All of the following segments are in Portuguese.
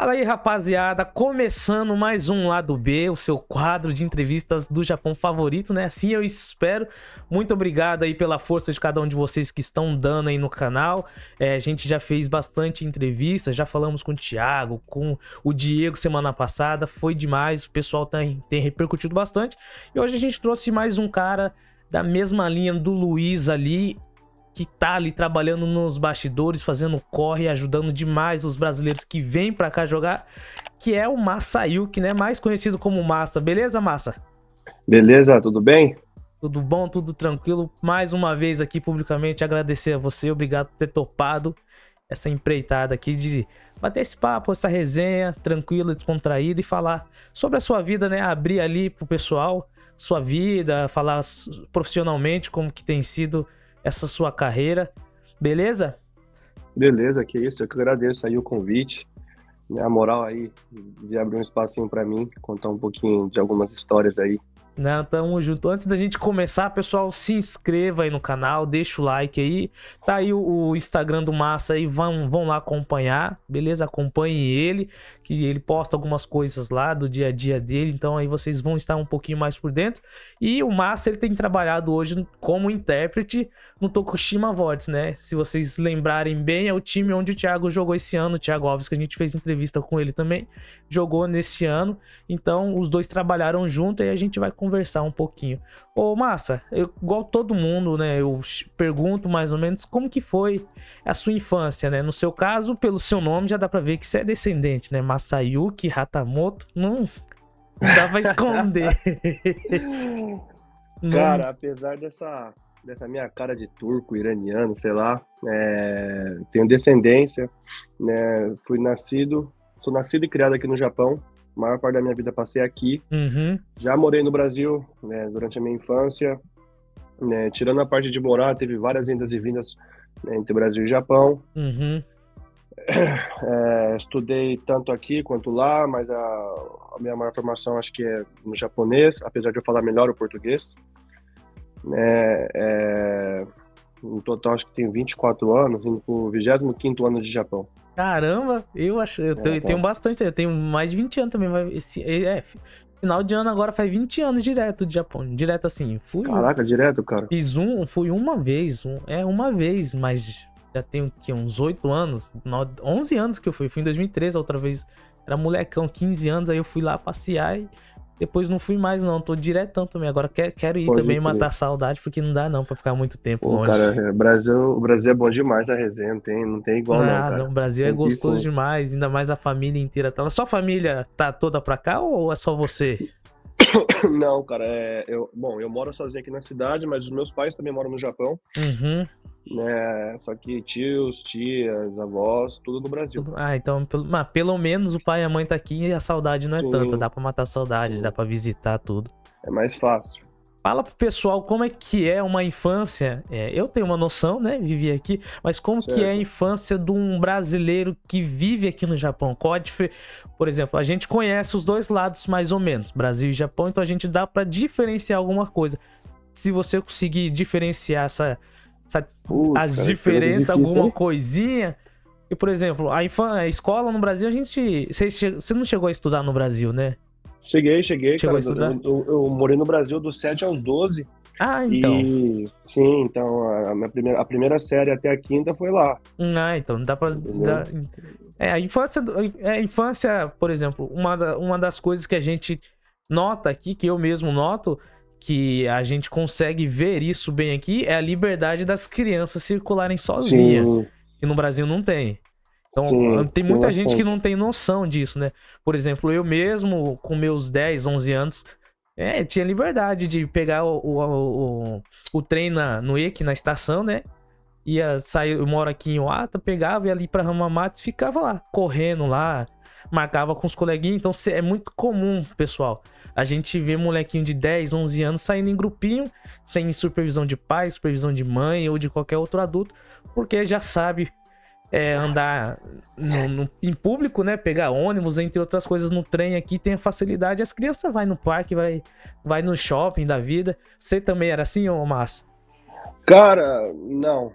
Fala aí, rapaziada, começando mais um Lado B, o seu quadro de entrevistas do Japão favorito, né? Assim eu espero. Muito obrigado aí pela força de cada um de vocês que estão dando aí no canal. A gente já fez bastante entrevistas, já falamos com o Thiago, com o Diego semana passada, foi demais, o pessoal tem repercutido bastante. E hoje a gente trouxe mais um cara da mesma linha do Luiz ali, que tá ali trabalhando nos bastidores, fazendo corre, ajudando demais os brasileiros que vêm pra cá jogar, que é o Masayuki, né? Mais conhecido como Massa. Beleza, Massa? Beleza, tudo bem? Tudo bom, tudo tranquilo. Mais uma vez aqui publicamente agradecer a você, obrigado por ter topado essa empreitada aqui de bater esse papo, essa resenha tranquila, descontraída e falar sobre a sua vida, né? Abrir ali pro pessoal sua vida, falar profissionalmente como que tem sido essa sua carreira, beleza? Beleza, que isso, eu que agradeço aí o convite, né, a moral aí de abrir um espacinho para mim, contar um pouquinho de algumas histórias aí. Não, tamo junto. Antes da gente começar, pessoal, se inscreva aí no canal, deixa o like aí. Tá aí o Instagram do Massa aí, vão lá acompanhar, beleza? Acompanhem ele, que ele posta algumas coisas lá do dia a dia dele, então aí vocês vão estar um pouquinho mais por dentro. E o Massa, ele tem trabalhado hoje como intérprete no Tokushima Vortex, né? Se vocês lembrarem bem, é o time onde o Thiago jogou esse ano, o Thiago Alves, que a gente fez entrevista com ele também, jogou nesse ano. Então, os dois trabalharam junto e a gente vai conversar um pouquinho. Ô, Massa, igual todo mundo, né? Eu pergunto mais ou menos como que foi a sua infância, né? No seu caso, pelo seu nome, já dá pra ver que você é descendente, né? Masayuki Hatamoto, não dá pra esconder. Cara, apesar dessa minha cara de turco, iraniano, sei lá, tenho descendência, né? Sou nascido e criado aqui no Japão. A maior parte da minha vida passei aqui. Uhum. Já morei no Brasil, né, durante a minha infância, né, tirando a parte de morar, teve várias indas e vindas, né, entre Brasil e Japão. Uhum. Estudei tanto aqui quanto lá, mas a minha maior formação acho que é no japonês, apesar de eu falar melhor o português. No total acho que tenho 24 anos, indo pro 25º ano de Japão. Caramba, eu tenho bastante, eu tenho mais de 20 anos também. Final de ano agora faz 20 anos direto de Japão. Direto assim, Caraca, direto, cara. Fui uma vez, uma vez, mas já tenho que uns 8 anos, 11 anos que eu fui em 2013 a outra vez. Era molecão, 15 anos, aí eu fui lá passear e depois não fui mais não, tô diretão também. Agora quero ir Pode também crer. matar saudade, porque não dá não pra ficar muito tempo Pô, longe. cara, o Brasil é bom demais a resenha, não tem igual não, cara. Nada, o Brasil é Tem que ir, gostoso sim. demais, ainda mais a família inteira. Tá lá. Sua família tá toda pra cá ou é só você? Não, cara, eu moro sozinho aqui na cidade, mas os meus pais também moram no Japão, Uhum. né? Só que tios, tias, avós, tudo no Brasil. Então pelo menos o pai e a mãe tá aqui e a saudade não é tanta. Sim, Dá pra matar a saudade, sim, dá pra visitar tudo. é mais fácil. Fala pro pessoal como é que é uma infância. Eu tenho uma noção, né? Vivi aqui, mas como que é a Certo. infância de um brasileiro que vive aqui no Japão? Por exemplo, a gente conhece os dois lados mais ou menos, Brasil e Japão, então a gente dá pra diferenciar alguma coisa. Se você conseguir diferenciar Putz, as cara, que pergunta diferenças, difícil, alguma hein? coisinha. E, por exemplo, a escola no Brasil, você não chegou a estudar no Brasil, né? Cheguei, Chegou a cara. estudar? Eu morei no Brasil dos 7 aos 12. Ah, então. E sim, então a primeira série até a quinta foi lá, Então dá pra. entendeu? A infância, por exemplo, uma das coisas que a gente nota aqui, que eu mesmo noto, que a gente consegue ver isso bem aqui, é a liberdade das crianças circularem sozinhas. Sim, E no Brasil não tem. Então, sim, tem tem muita gente que bastante. não tem noção disso, né? Por exemplo, eu mesmo, com meus 10, 11 anos, tinha liberdade de pegar o trem no EQ, na estação, né? Ia sair, eu moro aqui em Oata, pegava, ia ali pra Ramamatos e ficava lá, correndo lá, marcava com os coleguinhas. Então, é muito comum, pessoal, a gente vê molequinho de 10, 11 anos saindo em grupinho, sem supervisão de pai, supervisão de mãe ou de qualquer outro adulto, porque já sabe andar em público, né? Pegar ônibus, entre outras coisas, no trem aqui tem a facilidade. As crianças vai no parque, vai no shopping da vida. Você também era assim, ô Márcio? Cara, não.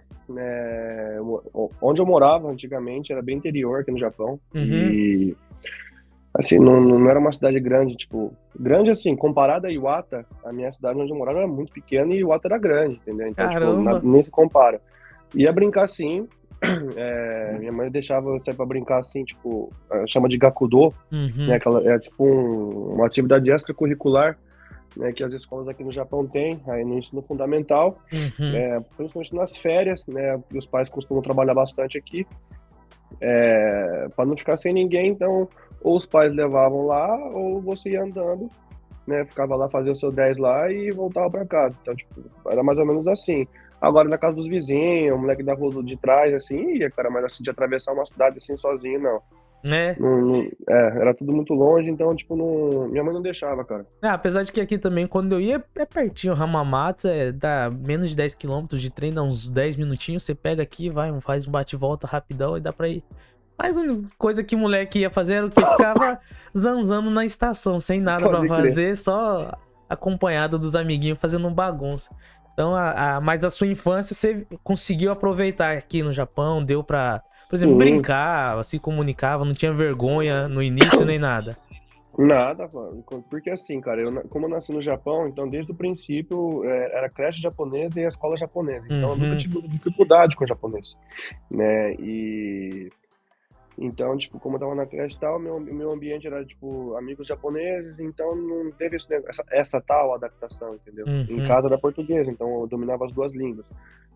Onde eu morava antigamente era bem interior aqui no Japão. Uhum. E Assim, não era uma cidade grande, tipo, grande assim, comparada a Iwata, a minha cidade onde eu morava era muito pequena e Iwata era grande, entendeu? Então, tipo, Caramba! nem se compara. Ia brincar sim, minha mãe deixava eu sair pra brincar assim, tipo, chama de Gakudo, né? Uhum, Aquela, é tipo uma atividade extracurricular, né? Que as escolas aqui no Japão têm, aí no ensino fundamental, uhum. principalmente nas férias, né? Que os pais costumam trabalhar bastante aqui, para não ficar sem ninguém, então ou os pais levavam lá, ou você ia andando, né? Ficava lá, fazia o seu 10 lá e voltava para casa. Então, tipo, era mais ou menos assim. Agora, na casa dos vizinhos, o moleque da rua de trás, assim, ia, cara, mas assim, de atravessar uma cidade assim sozinho, não. É. Era tudo muito longe, então, tipo, minha mãe não deixava, cara. Apesar de que aqui também, quando eu ia, é pertinho, Hamamatsu, dá menos de 10 quilômetros de trem, dá uns 10 minutinhos, você pega aqui, vai, faz um bate-volta rapidão e dá pra ir. Mas a única coisa que o moleque ia fazer era o que? Ficava zanzando na estação, sem nada pra Pode crer. fazer, só acompanhado dos amiguinhos fazendo um bagunça. Então, mas a sua infância você conseguiu aproveitar aqui no Japão, deu pra, por exemplo, Sim, brincar, se comunicava, não tinha vergonha no início nem nada. nada, mano. Porque assim, cara, como eu nasci no Japão, então desde o princípio era creche japonesa e a escola japonesa. Então eu nunca Uhum, tive muita dificuldade com o japonês, né? E então, tipo, como eu tava na creche e tal, meu ambiente era, tipo, amigos japoneses, então não teve essa tal adaptação, entendeu? Em uhum, casa era português, então eu dominava as duas línguas.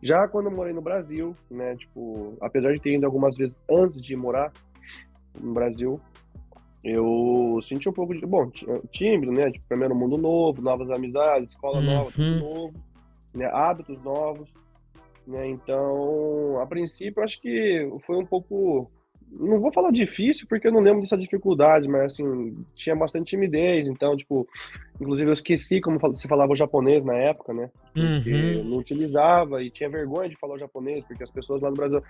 Já quando eu morei no Brasil, né, tipo, apesar de ter ido algumas vezes antes de morar no Brasil, eu senti um pouco de, bom, tímido, né, tipo, primeiro mundo novo, novas amizades, escola nova, tudo uhum. novo, né, hábitos novos, né, então, a princípio, eu acho que foi um pouco, não vou falar difícil, porque eu não lembro dessa dificuldade, mas, assim, tinha bastante timidez, então, tipo, inclusive eu esqueci como se falava o japonês na época, né, porque Uhum. eu não utilizava e tinha vergonha de falar o japonês, porque as pessoas lá no Brasil,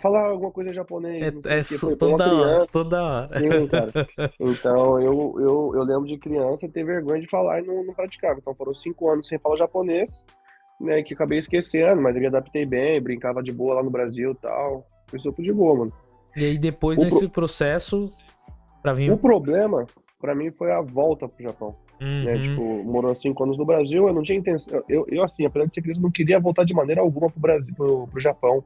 fala alguma coisa em japonês, não sei o quê, foi uma Toda hora, criança, toda hora. sim, cara. Então, eu lembro de criança ter vergonha de falar e não praticava. Então, foram 5 anos sem falar japonês, né, que acabei esquecendo, mas eu me adaptei bem, brincava de boa lá no Brasil e tal. Foi super de boa, mano. E aí depois O, nesse pro- processo, pra o vir. problema, pra mim, foi a volta pro Japão. Né, Uhum, tipo, morou 5 anos no Brasil, eu não tinha intenção. Assim, apesar de ser criança, eu não queria voltar de maneira alguma pro Brasil, pro Japão.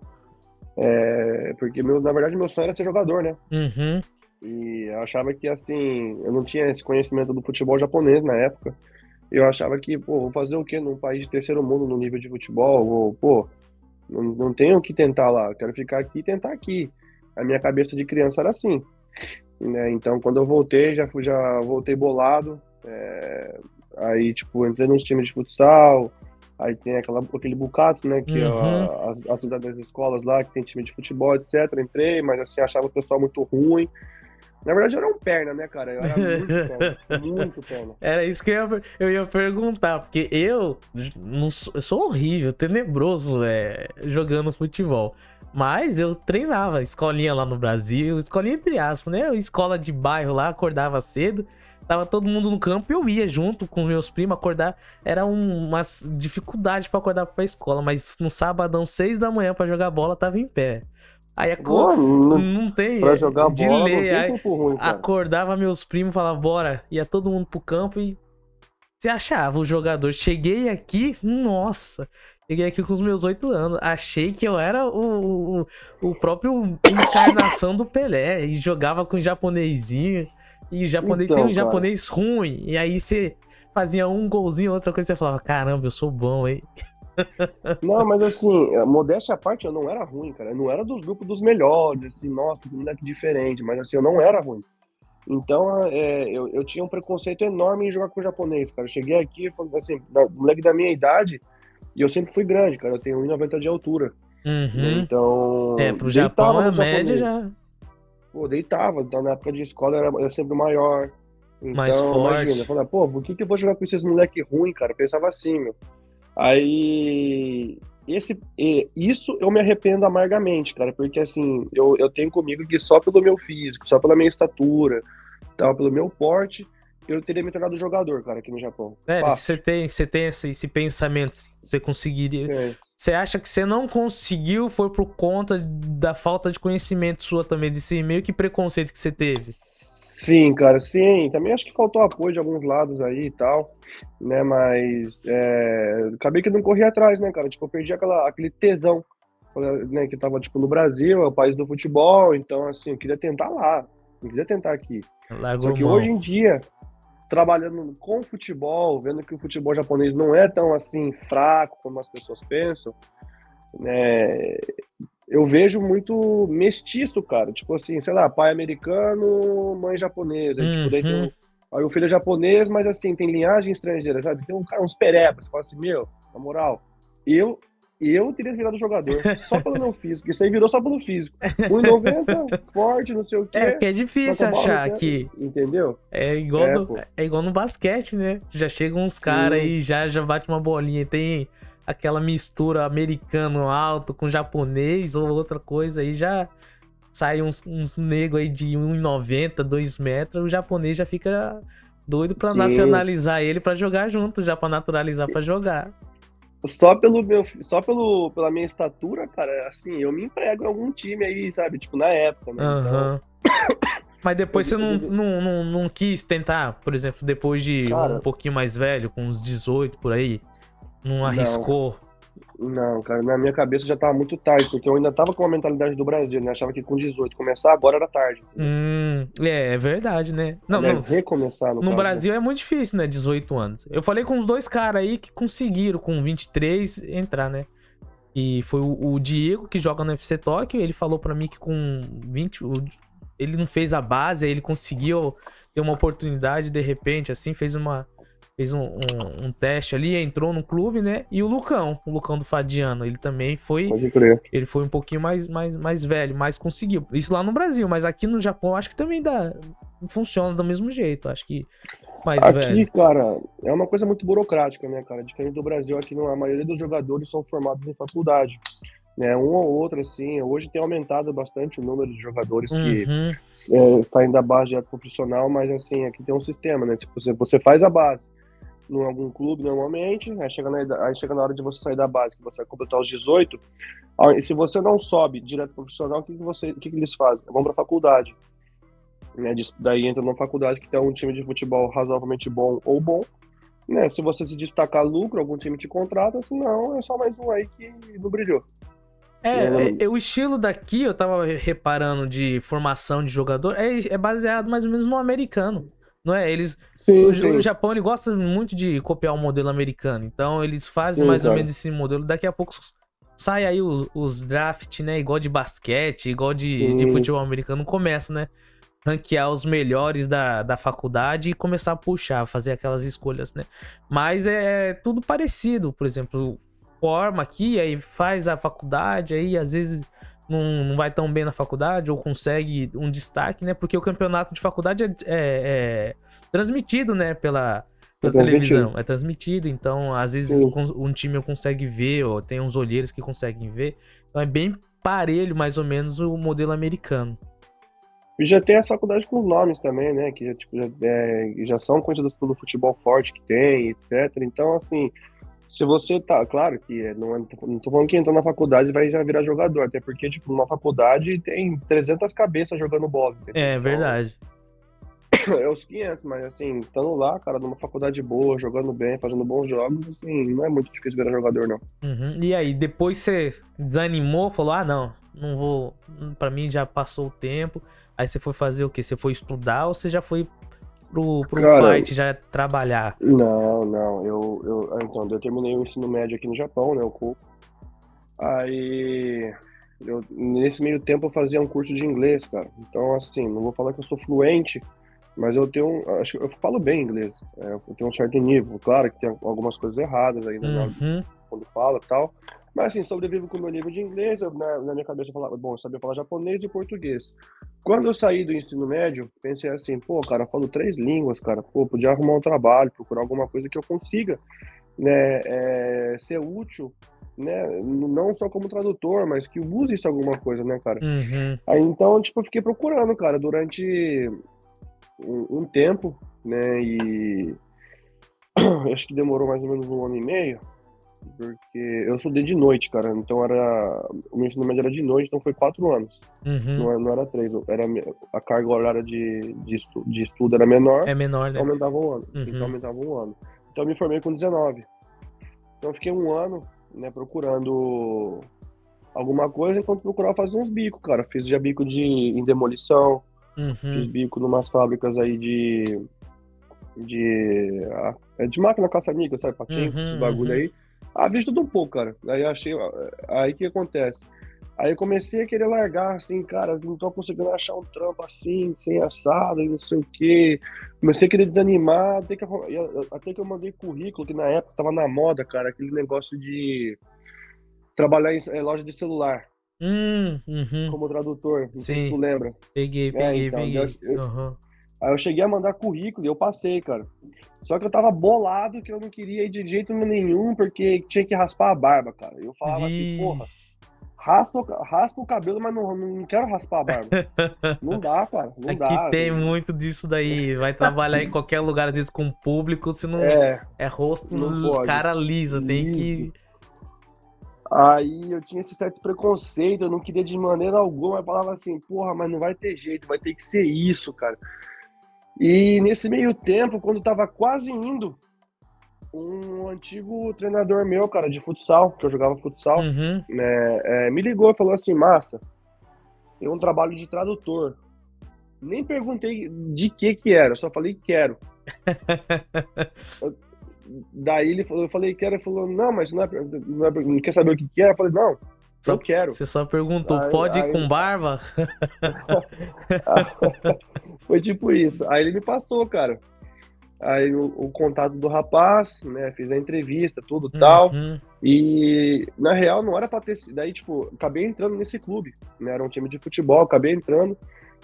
Porque, na verdade, meu sonho era ser jogador, né? uhum. E eu achava que, assim, eu não tinha esse conhecimento do futebol japonês na época. Eu achava que, pô, vou fazer o quê num país de terceiro mundo no nível de futebol? Pô, não tenho o que tentar lá, eu quero ficar aqui e tentar aqui. A minha cabeça de criança era assim, né? Então, quando eu voltei, já voltei bolado. Aí, tipo, entrei nos times de futsal. Aí tem aquele Bucato, né? Que é Uhum. as das escolas lá, que tem time de futebol, etc. Entrei, mas assim, achava o pessoal muito ruim. Na verdade, eu era um perna, né, cara? Eu era muito perna, muito perna. Era isso que eu ia perguntar, porque eu sou horrível, tenebroso jogando futebol. Mas eu treinava escolinha lá no Brasil, escolinha entre aspas, né? Escola de bairro lá, acordava cedo, tava todo mundo no campo e eu ia junto com meus primos acordar. Era uma dificuldade pra acordar pra escola, mas no sabadão, 6 da manhã pra jogar bola, tava em pé. Aí Pô, não tem, pra jogar de bola não lei. tem Aí tempo ruim, cara. acordava meus primos, falava, bora. Ia todo mundo pro campo e você achava o jogador. Cheguei aqui, nossa. Cheguei aqui com os meus 8 anos. Achei que eu era o próprio encarnação do Pelé. E jogava com o japonesinho. E o japonês tem um Então, cara. japonês ruim. E aí você fazia um golzinho, outra coisa, você falava, caramba, eu sou bom, hein? Não, mas assim, modéstia à parte, eu não era ruim, cara. Eu não era dos grupos dos melhores, assim, nossa, que moleque diferente. Mas assim, eu não era ruim. Então, eu tinha um preconceito enorme em jogar com japonês, cara. Eu cheguei aqui, assim, moleque da minha idade, e eu sempre fui grande, cara. Eu tenho 1,90 de altura, né? Uhum. Então, Pro Japão deitava a no média japonês. já Pô, deitava. Então, na época de escola, era sempre maior. mais Então, imagina. Eu forte. falava, pô, por que eu vou jogar com esses moleque ruim, cara? Eu pensava assim, meu. Aí, isso eu me arrependo amargamente, cara, porque assim, eu tenho comigo que só pelo meu físico, só pela minha estatura, tal, pelo meu porte, eu teria me tornado jogador, cara, aqui no Japão. Fácil. Você tem esse pensamento, você conseguiria. É. Você acha que você não conseguiu foi por conta da falta de conhecimento sua também, desse meio que preconceito que você teve? Sim, cara, sim. Também acho que faltou apoio de alguns lados aí e tal, né? Mas acabei que não corri atrás, né, cara? Tipo, eu perdi aquele tesão, né? Que tava, tipo, no Brasil, é o país do futebol, então, assim, eu queria tentar lá, não queria tentar aqui. Só Largou que hoje mão. em dia, trabalhando com futebol, vendo que o futebol japonês não é tão, assim, fraco como as pessoas pensam, né? Eu vejo muito mestiço, cara. Tipo assim, sei lá, pai americano, mãe japonesa. E, tipo, daí tem Uhum. um. Aí o filho é japonês, mas assim, tem linhagem estrangeira, sabe? Tem um cara, uns perebas. Você fala assim, meu, na moral, eu, eu teria virado jogador só pelo meu físico. Isso aí virou só pelo físico. 1,90, forte, não sei o É, quê, porque é mas com difícil a bola no achar pé, que entendeu? é igual É, no, pô. é igual no basquete, né? Já chegam uns caras Sim, aí, já bate uma bolinha. Tem aquela mistura americano alto com japonês ou outra coisa aí, já sai uns negros aí de 1,90, 2 metros. O japonês já fica doido pra sim. nacionalizar ele pra jogar junto, já pra naturalizar pra jogar. Pela minha estatura, cara, assim, eu me emprego em algum time aí, sabe? Tipo, na época, né? Então, Aham. Mas eu, depois você eu digo, não quis tentar, por exemplo, depois de um cara, pouquinho mais velho, com uns 18 por aí, não não, arriscou. não, cara, na minha cabeça já tava muito tarde, porque eu ainda tava com a mentalidade do Brasil, né? Achava que com 18 começar agora era tarde, entendeu? É verdade, né? Não, Aliás, não, recomeçar no no caso, né? Brasil é muito difícil, né? 18 anos. Eu falei com uns dois caras aí que conseguiram, com 23 entrar, né? E foi o Diego, que joga no FC Tóquio. Ele falou pra mim que com 20. Ele não fez a base, aí ele conseguiu ter uma oportunidade de repente, assim, fez um teste ali, entrou no clube, né? E o Lucão do Fadiano, ele também foi. Pode crer. Ele foi um pouquinho mais velho, mas conseguiu. Isso lá no Brasil, mas aqui no Japão acho que também dá. Funciona do mesmo jeito. Acho que mais Aqui, velho. cara, é uma coisa muito burocrática, né, cara? Diferente do Brasil, aqui a maioria dos jogadores são formados em faculdade, né? Um ou outro, assim. Hoje tem aumentado bastante o número de jogadores que Uhum. saem da base direto profissional, mas assim, aqui tem um sistema, né? Tipo, você faz a base em algum clube normalmente, aí chega na hora de você sair da base, que você vai completar os 18, e se você não sobe direto profissional, o que eles fazem? Vão para faculdade, né? Daí entra numa faculdade que tem um time de futebol razoavelmente bom ou bom, né? Se você se destacar lucro, algum time te contrata, se não, é só mais um aí que não brilhou. Né? O estilo daqui, eu tava reparando de formação de jogador, é baseado mais ou menos no americano, não é? Sim, O sim, Japão, ele gosta muito de copiar o modelo americano, então eles fazem sim, mais ou cara. menos esse modelo. Daqui a pouco sai aí os draft, né? Igual de basquete, igual de Sim, futebol americano, começa, né? Ranquear os melhores da faculdade e começar a puxar, fazer aquelas escolhas, né? Mas é tudo parecido, por exemplo, forma aqui, aí faz a faculdade, aí às vezes não vai tão bem na faculdade ou consegue um destaque, né? Porque o campeonato de faculdade é transmitido, né? é Pela transmitido. televisão, é transmitido, então às vezes Sim. um time consegue ver, ou tem uns olheiros que conseguem ver, então é bem parelho, mais ou menos, o modelo americano. E já tem as faculdades com os nomes também, né? Que já são conhecidas pelo futebol forte que tem, etc. Então, assim, se você tá. Claro que não tô falando que entrou na faculdade e vai já virar jogador, até porque, tipo, numa faculdade tem 300 cabeças jogando bola, entendeu? É Então, verdade. é os 500, mas, assim, estando lá, cara, numa faculdade boa, jogando bem, fazendo bons jogos, assim, não é muito difícil virar jogador, não. Uhum. E aí, depois você desanimou, falou: ah, não vou. Pra mim já passou o tempo. Aí você foi fazer o quê? Você foi estudar ou você já foi pro Cara, fight já trabalhar? não, não. Então, eu terminei o ensino médio aqui no Japão, né? Aí, nesse meio tempo, eu fazia um curso de inglês, cara. Então, assim, não vou falar que eu sou fluente, mas acho que eu falo bem inglês. Eu tenho um certo nível. Claro que tem algumas coisas erradas ainda Uhum. quando fala e tal. Mas, assim, sobrevivo com o meu nível de inglês. Na minha cabeça, eu falava, bom, eu sabia falar japonês e português. Quando eu saí do ensino médio, pensei assim, pô, cara, eu falo 3 línguas, cara. Pô, podia arrumar um trabalho, procurar alguma coisa que eu consiga, né, ser útil, né, não só como tradutor, mas que use isso alguma coisa, né, cara. Uhum. Aí então, tipo, eu fiquei procurando, cara, durante um tempo, né, e acho que demorou mais ou menos 1 ano e meio, Porque eu estudei de noite, cara. Então o meu ensino médio era de noite, então foi 4 anos. Uhum. Não era 3. A carga horária de estudo era menor, É menor, então né? aumentava um ano. Então Uhum. aumentava um ano. Então eu me formei com 19. Então eu fiquei um ano, né, procurando alguma coisa enquanto procurava fazer uns bicos, cara. Fiz já bico em demolição, fiz Uhum. bico numas fábricas aí de máquina caça-níquel, sabe? Patinco, esses Uhum. bagulho Uhum. aí. Ah, fiz tudo um pouco, cara. Aí eu achei. Aí o que acontece? Aí eu comecei a querer largar, assim, cara, não tô conseguindo achar um trampo assim, sem assado e não sei o quê. Comecei a querer desanimar, até que eu mandei currículo, que na época tava na moda, cara, aquele negócio de trabalhar em loja de celular, Uhum. como tradutor. Não sei se tu Sim. lembra. Peguei, É, peguei, então, peguei. Uhum. aí eu cheguei a mandar currículo e eu passei, cara. Só que eu tava bolado que eu não queria ir de jeito nenhum, porque tinha que raspar a barba, cara. Eu falava assim, porra, Vixe. raspa o cabelo, mas não quero raspar a barba. Não dá, cara, não Aqui dá. tem muito disso daí. Vai trabalhar em qualquer lugar, às vezes com público, se não É, é rosto não pode. cara liso, tem Liso. que. Aí eu tinha esse certo preconceito, eu não queria de maneira alguma, eu falava assim, porra, mas não vai ter jeito, vai ter que ser isso, cara. E nesse meio tempo, quando tava quase indo, um antigo treinador meu, cara, de futsal, que eu jogava futsal, Uhum. né, me ligou e falou assim, Massa, tem um trabalho de tradutor. Nem perguntei de que era, só falei quero. Daí eu falei quero, ele falou, não, mas não quer saber o que é? Eu falei, não, eu quero. Você só perguntou, Aí, pode ir com aí, barba? foi tipo isso. Aí ele me passou, cara. Aí o contato do rapaz, né? Fiz a entrevista, tudo tal. Uhum. E na real não era pra ter. Daí, tipo, acabei entrando nesse clube, né? Era um time de futebol, acabei entrando,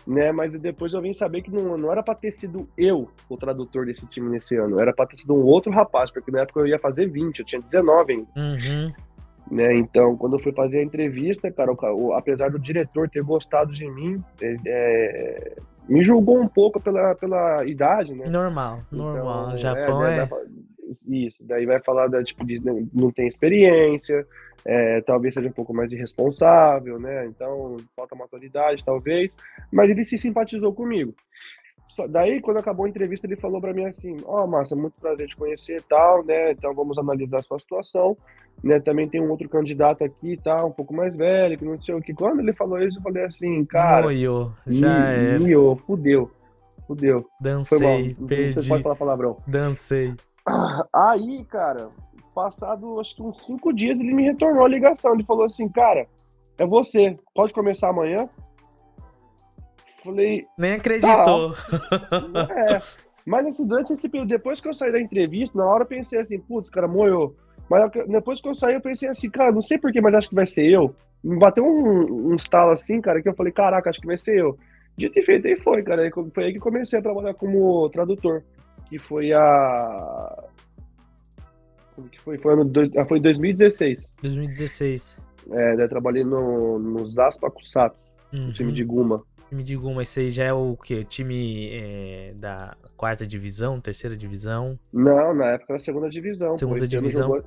né? Mas depois eu vim saber que não era pra ter sido eu o tradutor desse time nesse ano. Era pra ter sido um outro rapaz, porque na época eu ia fazer 20, eu tinha 19 ainda. Uhum. Né? Então, quando eu fui fazer a entrevista, cara, apesar do diretor ter gostado de mim, me julgou um pouco pela idade, né? Normal, normal. Então, Japão é. isso, daí vai falar tipo, de não tem experiência, talvez seja um pouco mais irresponsável, né? Então, falta maturidade, talvez, mas ele se simpatizou comigo. Daí, quando acabou a entrevista, ele falou para mim assim: Ó, Massa, muito prazer te conhecer e tal, né? Então vamos analisar a sua situação, né? Também tem um outro candidato aqui e tal, um pouco mais velho, que não sei o que. Quando ele falou isso, eu falei assim: cara, Moiô, já era. miou, fudeu. Foi mal, Dancei, não sei se pode perdi, falar palavrão. dancei. Aí, cara, passado acho que uns 5 dias, ele me retornou a ligação. Ele falou assim: cara, é você, pode começar amanhã? Falei, Nem tá. acreditou. É, mas assim, durante esse período, depois que eu saí da entrevista, na hora eu pensei assim, putz, cara, moeu. Mas depois que eu saí, eu pensei assim, cara, não sei por que, mas acho que vai ser eu. Me bateu um estalo assim, cara, que eu falei, caraca, acho que vai ser eu. Dito e feito, aí foi, cara. Foi aí que comecei a trabalhar como tradutor. Que foi a. Como que foi? Foi em 2016. 2016. Daí eu trabalhei no Zaspa Kusatsu, o time Uhum. de Guma. Me diga uma, esse aí já é o quê? Time da quarta divisão, terceira divisão, Não, na época era a segunda divisão, pô. segunda divisão?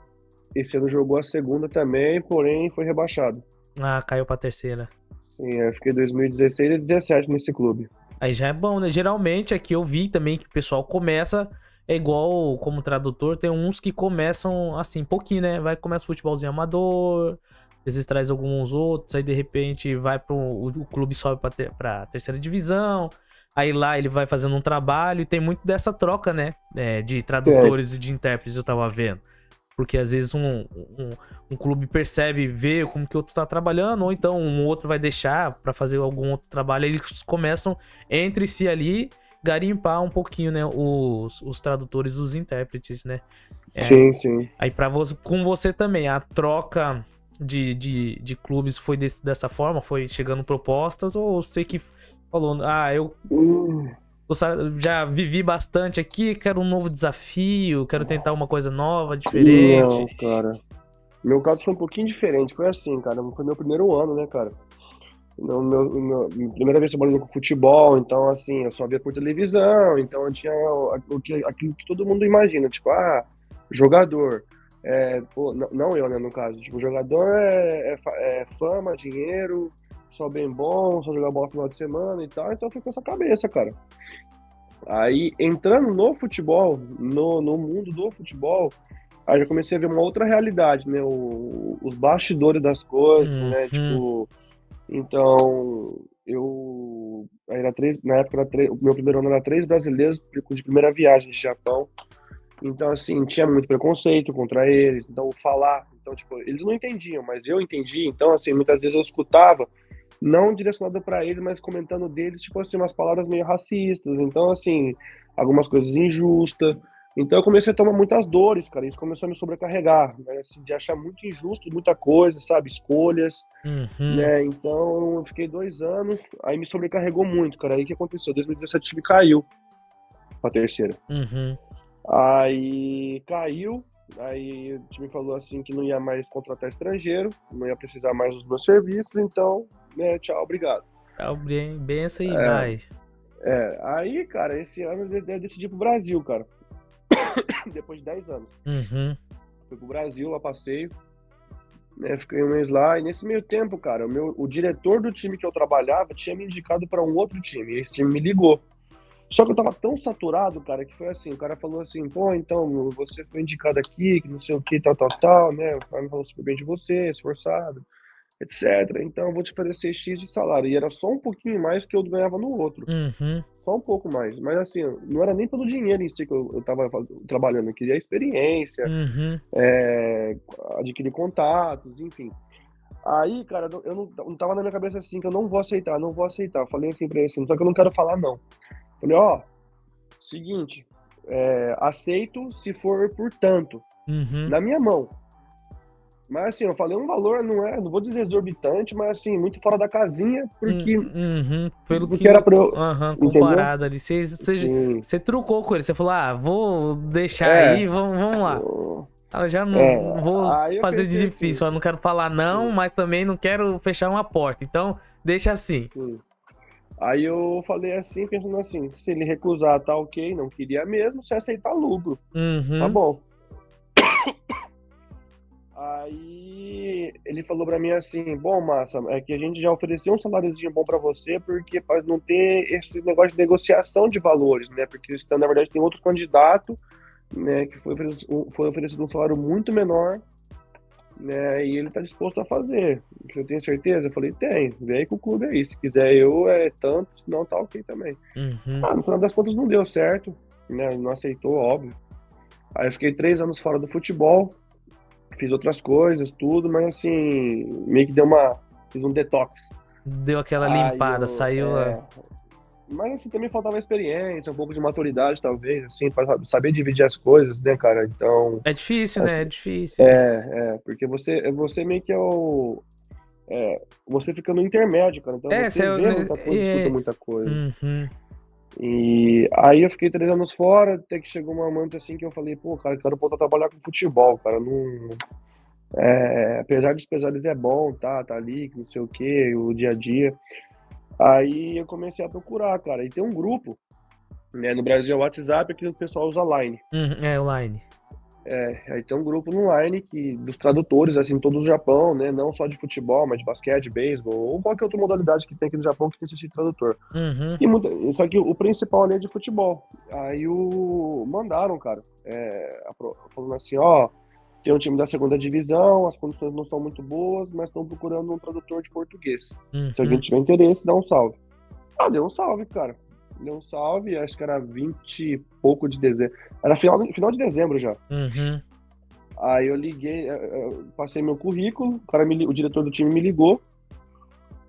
Esse ano jogou a segunda também, porém foi rebaixado. Ah, caiu pra terceira. Sim, eu fiquei 2016 e 17 nesse clube. Aí já é bom, né? Geralmente aqui eu vi também que o pessoal começa, é igual como tradutor, tem uns que começam assim, pouquinho, né? Vai começa o futebolzinho amador, às vezes traz alguns outros, aí de repente vai pro. O clube sobe pra terceira divisão, aí lá ele vai fazendo um trabalho, e tem muito dessa troca, né? De Tem, tradutores e de intérpretes, eu tava vendo. Porque às vezes um clube percebe, vê como que o outro tá trabalhando, ou então um outro vai deixar pra fazer algum outro trabalho, aí eles começam entre si ali garimpar um pouquinho, né, os tradutores, os intérpretes, né? É, sim, sim. aí para você, com você também, a troca de clubes foi dessa forma, foi chegando propostas, ou você que falou, eu Hum, já vivi bastante aqui, quero um novo desafio, quero tentar uma coisa nova, não, diferente. cara. Meu caso foi um pouquinho diferente. Foi assim, cara. Foi meu primeiro ano, né, cara? Primeira vez trabalhando com futebol, então, assim, eu só via por televisão, então eu tinha aquilo que todo mundo imagina, tipo, jogador. Pô, não eu, né, no caso. Tipo, o jogador é fama, dinheiro, só bem bom, só jogar bola no final de semana e tal. Então eu fico com essa cabeça, cara. Aí, entrando no futebol, no mundo do futebol, aí já comecei a ver uma outra realidade, né? Os bastidores das coisas, né? Uhum. Tipo, então, era três, na época, o meu primeiro ano era três brasileiros de primeira viagem de Japão. Então, assim, tinha muito preconceito contra eles, então falar, então, tipo, eles não entendiam, mas eu entendi, então, assim, muitas vezes eu escutava, não direcionado para eles, mas comentando deles, tipo assim, umas palavras meio racistas, então, assim, algumas coisas injustas, então eu comecei a tomar muitas dores, cara, isso começou a me sobrecarregar, né, assim, de achar muito injusto muita coisa, sabe, escolhas, Uhum. né, então eu fiquei 2 anos, aí me sobrecarregou muito, cara, aí o que aconteceu? 2017 o time caiu pra terceira. Uhum. Aí caiu, aí o time falou assim que não ia mais contratar estrangeiro, não ia precisar mais dos meus serviços, então, né, tchau, obrigado. Tá bem, benção e vai. Aí, cara, esse ano eu decidi pro Brasil, cara, depois de 10 anos. Uhum. Fui pro Brasil, lá passeio, né, fiquei um mês lá, e nesse meio tempo, cara, o diretor do time que eu trabalhava tinha me indicado para um outro time, e esse time me ligou. Só que eu tava tão saturado, cara, que foi assim, o cara falou assim, pô, então, você foi indicado aqui, que não sei o que, tal, né, o cara falou super bem de você, esforçado, etc. Então, eu vou te oferecer X de salário. E era só um pouquinho mais que eu ganhava no outro. Uhum. Só um pouco mais. Mas assim, não era nem pelo dinheiro em si que eu tava trabalhando, eu queria experiência, Uhum. adquirir contatos, enfim. Aí, cara, eu não tava na minha cabeça assim, que eu não vou aceitar, não vou aceitar. Eu falei assim pra ele assim, só que eu não quero falar não. Falei, ó, seguinte, aceito se for por tanto, Uhum. na minha mão. Mas assim, eu falei um valor, não vou dizer exorbitante, mas assim, muito fora da casinha, Uhum. Pelo porque que. era pra eu, Aham, entendeu? comparado ali. Sim, Você trucou com ele. Você falou, ah, vou deixar é, aí, vamos lá. Eu já é, não vou aí eu fazer de pensei assim, difícil. Eu não quero falar não, sim, mas também não quero fechar uma porta. Então, deixa assim. sim. Aí eu falei assim, pensando assim, se ele recusar, tá ok, não queria mesmo, se aceitar lucro, tá Uhum. bom. Aí ele falou pra mim assim, bom, Massa, é que a gente já ofereceu um saláriozinho bom pra você, porque pode não ter esse negócio de negociação de valores, né? Porque na verdade tem outro candidato, né, que foi oferecido um salário muito menor, né? E ele tá disposto a fazer. Você tem certeza? Eu falei, tem, vem aí com o clube aí. Se quiser eu, é tanto, senão tá ok também. Uhum. Ah, no final das contas não deu certo, né? Não aceitou, óbvio. Aí eu fiquei 3 anos fora do futebol, fiz outras coisas, tudo, mas assim, meio que fiz um detox. Deu aquela Aí limpada, eu, saiu. mas assim, também faltava experiência, um pouco de maturidade, talvez, assim, para saber dividir as coisas, né, cara? Então, É difícil, né? É assim, difícil. porque você meio que você fica no intermédio, cara. Então É, você vê muita coisa, escuta muita coisa. Uhum. E aí eu fiquei 3 anos fora, até que chegou um momento assim que eu falei, pô, cara, eu quero voltar a trabalhar com futebol, cara. Não, apesar dos pesares é bom, tá ali, não sei o que, o dia a dia. Aí eu comecei a procurar, cara. E tem um grupo, né, no Brasil é o WhatsApp, que o pessoal usa Line. É online. Aí tem um grupo no Line dos tradutores, assim, todo o Japão, né? Não só de futebol, mas de basquete, beisebol, ou qualquer outra modalidade que tem aqui no Japão que necessite de tradutor. Uhum. Só que o principal ali é de futebol. Aí mandaram, cara, falando assim, ó, tem um time da segunda divisão, as condições não são muito boas, mas estão procurando um tradutor de português. Se alguém Uhum. tiver interesse, dá um salve. Ah, deu um salve, cara. Deu um salve, acho que era 20 e pouco de dezembro. Era final de dezembro já. Uhum. Aí eu liguei, passei meu currículo, o diretor do time me ligou.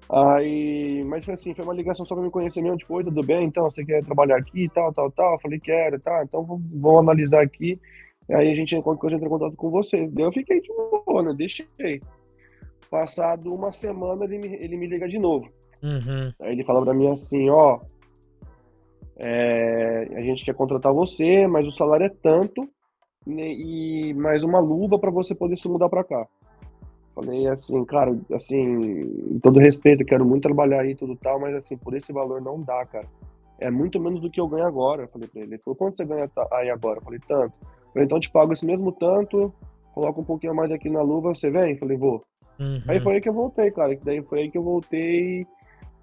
Aí, mas foi assim, foi uma ligação só pra me conhecer mesmo, tipo, oi, tudo bem? Então, você quer trabalhar aqui e tal, tal, tal? Eu falei, quero, tá, então vamos analisar aqui. Aí a gente entra em contato com você. Daí eu fiquei de boa, né? Deixei. Passado uma semana, ele me liga de novo. Uhum. Aí ele fala pra mim assim, ó, a gente quer contratar você, mas o salário é tanto, né, e mais uma luva pra você poder se mudar pra cá. Falei assim, cara, assim, com todo respeito, eu quero muito trabalhar aí e tudo tal, mas assim, por esse valor não dá, cara. É muito menos do que eu ganho agora. Eu falei pra ele. Ele falou, quanto você ganha aí agora? Eu falei, tanto. Eu falei, então eu te pago esse mesmo tanto, coloca um pouquinho a mais aqui na luva, você vem? Falei, vou. Aí Uhum. foi aí que eu voltei, cara. Daí foi aí que eu voltei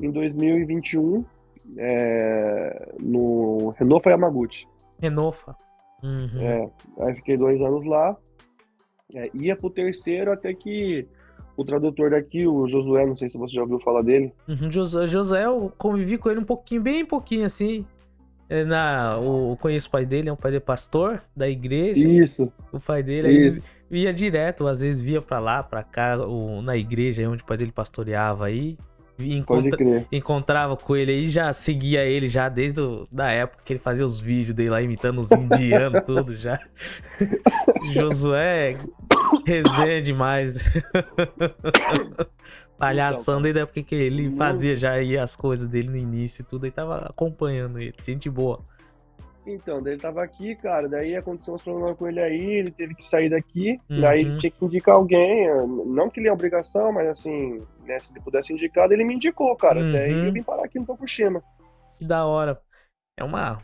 em 2021, no Renofa Yamaguchi. Renofa. Uhum. É, aí fiquei 2 anos lá. Ia pro terceiro até que o tradutor daqui, o Josué, não sei se você já ouviu falar dele. Uhum. José, eu convivi com ele um pouquinho, bem pouquinho assim. Eu conheço o pai dele, o pai dele é pastor da igreja. Isso, O pai dele aí isso, ia direto, às vezes via pra lá, pra cá, na igreja aí onde o pai dele pastoreava aí. pode crer. Encontrava com ele aí, já seguia ele já desde da época que ele fazia os vídeos dele lá imitando os indianos, tudo já. Josué, resenha demais. Então, Palhação cara, desde a época que ele muito. fazia já aí as coisas dele no início e tudo, aí tava acompanhando ele. Gente boa. Então, daí ele tava aqui, cara, daí aconteceu uns problemas com ele aí, ele teve que sair daqui, daí ele Uhum. tinha que indicar alguém, não que ele é obrigação, mas assim, né, se ele pudesse indicar, daí ele me indicou, cara, daí eu Uhum. vim parar aqui no Tokushima. Que da hora. É uma.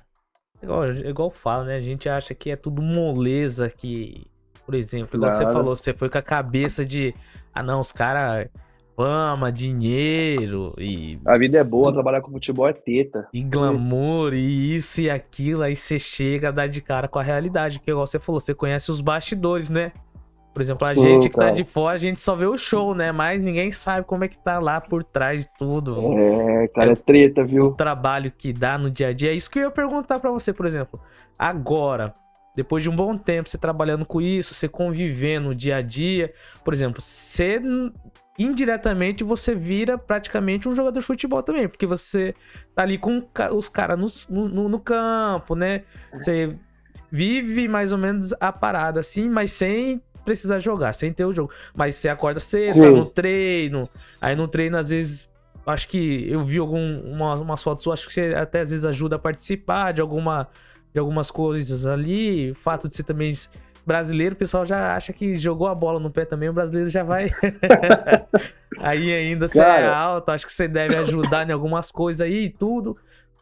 Igual eu falo, né? A gente acha que é tudo moleza, que. Por exemplo, igual você Nada. falou, você foi com a cabeça de. Ah, não, os caras. Fama, dinheiro A vida é boa, trabalhar com futebol é teta. e glamour e isso e aquilo. Aí você chega a dar de cara com a realidade. Que igual você falou, você conhece os bastidores, né? Por exemplo, a Sim, gente que tá de cara. fora, a gente só vê o show, né? Mas ninguém sabe como é que tá lá por trás de tudo. Cara, é treta, O viu? trabalho que dá no dia a dia. É isso que eu ia perguntar pra você, por exemplo. Agora, depois de um bom tempo você trabalhando com isso, você convivendo no dia a dia, por exemplo, você indiretamente você vira praticamente um jogador de futebol também, porque você tá ali com os caras no campo, né? Você vive mais ou menos a parada assim, mas sem precisar jogar, sem ter o jogo. Mas você acorda cedo, tá no Sim. treino, aí no treino às vezes acho que eu vi umas fotos, acho que você até às vezes ajuda a participar de algumas coisas ali. O fato de ser também brasileiro, o pessoal já acha que jogou a bola no pé também, o brasileiro já vai. Aí ainda você é Cara, alto, acho que você deve ajudar em algumas coisas aí e tudo.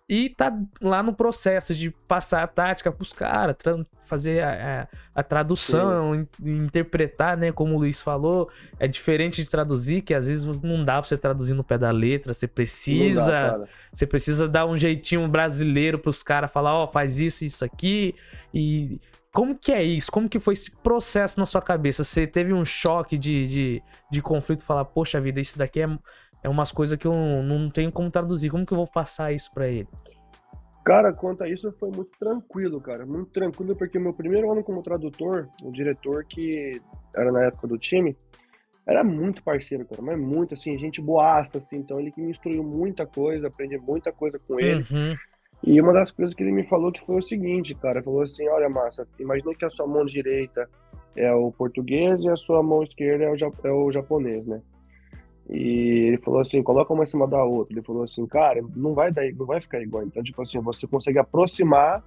E tá lá no processo de passar a tática pros caras, fazer a sim. tradução, interpretar, né? Como o Luiz falou, é diferente de traduzir, que às vezes não dá pra você traduzir no pé da letra, Não dá, cara. você precisa dar um jeitinho brasileiro pros caras falar, ó, faz isso, isso aqui. E como que é isso? Como que foi esse processo na sua cabeça? Você teve um choque de conflito, falar, poxa vida, isso daqui é umas coisas que eu não tenho como traduzir, como que eu vou passar isso pra ele? Cara, quanto a isso, foi muito tranquilo, cara. Muito tranquilo, porque meu primeiro ano como tradutor, o diretor que era na época do time, era muito parceiro, cara. Mas muito, assim, gente boasta, assim. Então, ele que me instruiu muita coisa, aprendi muita coisa com ele. Uhum, E uma das coisas que ele me falou que foi o seguinte, cara. Falou assim, olha, Massa, imagina que a sua mão direita é o português e a sua mão esquerda é o japonês, né? E ele falou assim, coloca uma em cima da outra. Ele falou assim, cara, não vai ficar igual. Então, tipo assim, você consegue aproximar,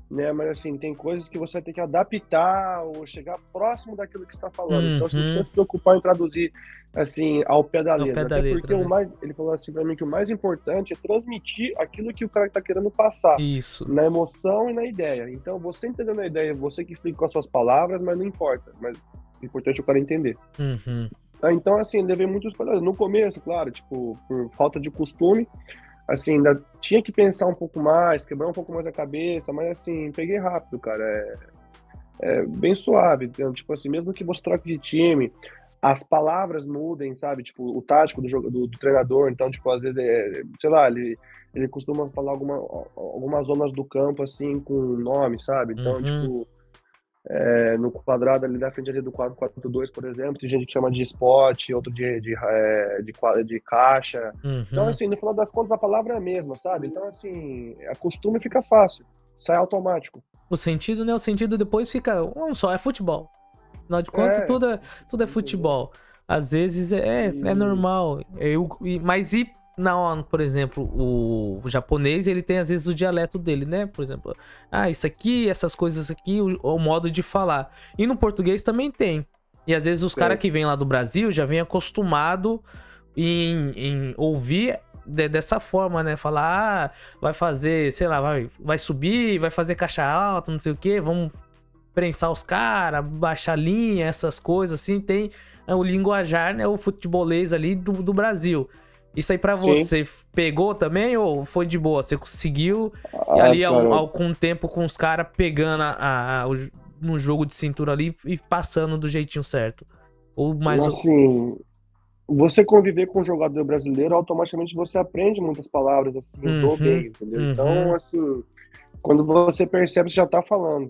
né? Mas assim, tem coisas que você vai ter que adaptar ou chegar próximo daquilo que está falando. Então, você não precisa uhum. se preocupar em traduzir assim ao pé da É o pé letra. da Até porque letra, né? ele falou assim para mim que o mais importante é transmitir aquilo que o cara está querendo passar. Isso. Na emoção e na ideia. Então, você entendendo a ideia, você que explica com as suas palavras, mas não importa. Mas o importante é o cara entender. Uhum. Então, assim, levei muitos problemas. No começo, claro, tipo, por falta de costume, assim, ainda tinha que pensar um pouco mais, quebrar um pouco mais a cabeça, mas, assim, peguei rápido, cara. É bem suave. Então, tipo assim, mesmo que você troque de time, as palavras mudem, sabe? Tipo, o tático do treinador. Então, tipo, às vezes, sei lá, ele costuma falar algumas zonas do campo, assim, com nome, sabe? Então, Uhum. tipo, no quadrado ali da frente ali do 4-4-2, por exemplo, tem gente que chama de spot, outro de caixa. Então, Uhum. assim, no final das contas, a palavra é a mesma, sabe? Então, assim, acostuma e fica fácil, sai automático. O sentido, né? O sentido depois fica um só, é futebol. Afinal de contas, É, tudo é entendeu? futebol. Às vezes é E, normal. Mas e não, por exemplo, o japonês, ele tem às vezes o dialeto dele, né? Por exemplo, isso aqui, essas coisas aqui, o modo de falar. E no português também tem. E às vezes os caras tem. que vêm lá do Brasil já vêm acostumado em ouvir dessa forma, né? Falar, vai fazer, sei lá, vai subir, vai fazer caixa alta, não sei o quê, vamos prensar os caras, baixar linha, essas coisas assim, tem o linguajar, né, o futebolês ali do Brasil. Isso aí pra você pegou também ou foi de boa? Você conseguiu e ali algum tempo com os caras pegando no jogo de cintura ali e passando do jeitinho certo? Ou mais assim, você conviver com um jogador brasileiro, automaticamente você aprende muitas palavras assim do meio, entendeu? Então, assim, quando você percebe, você já tá falando.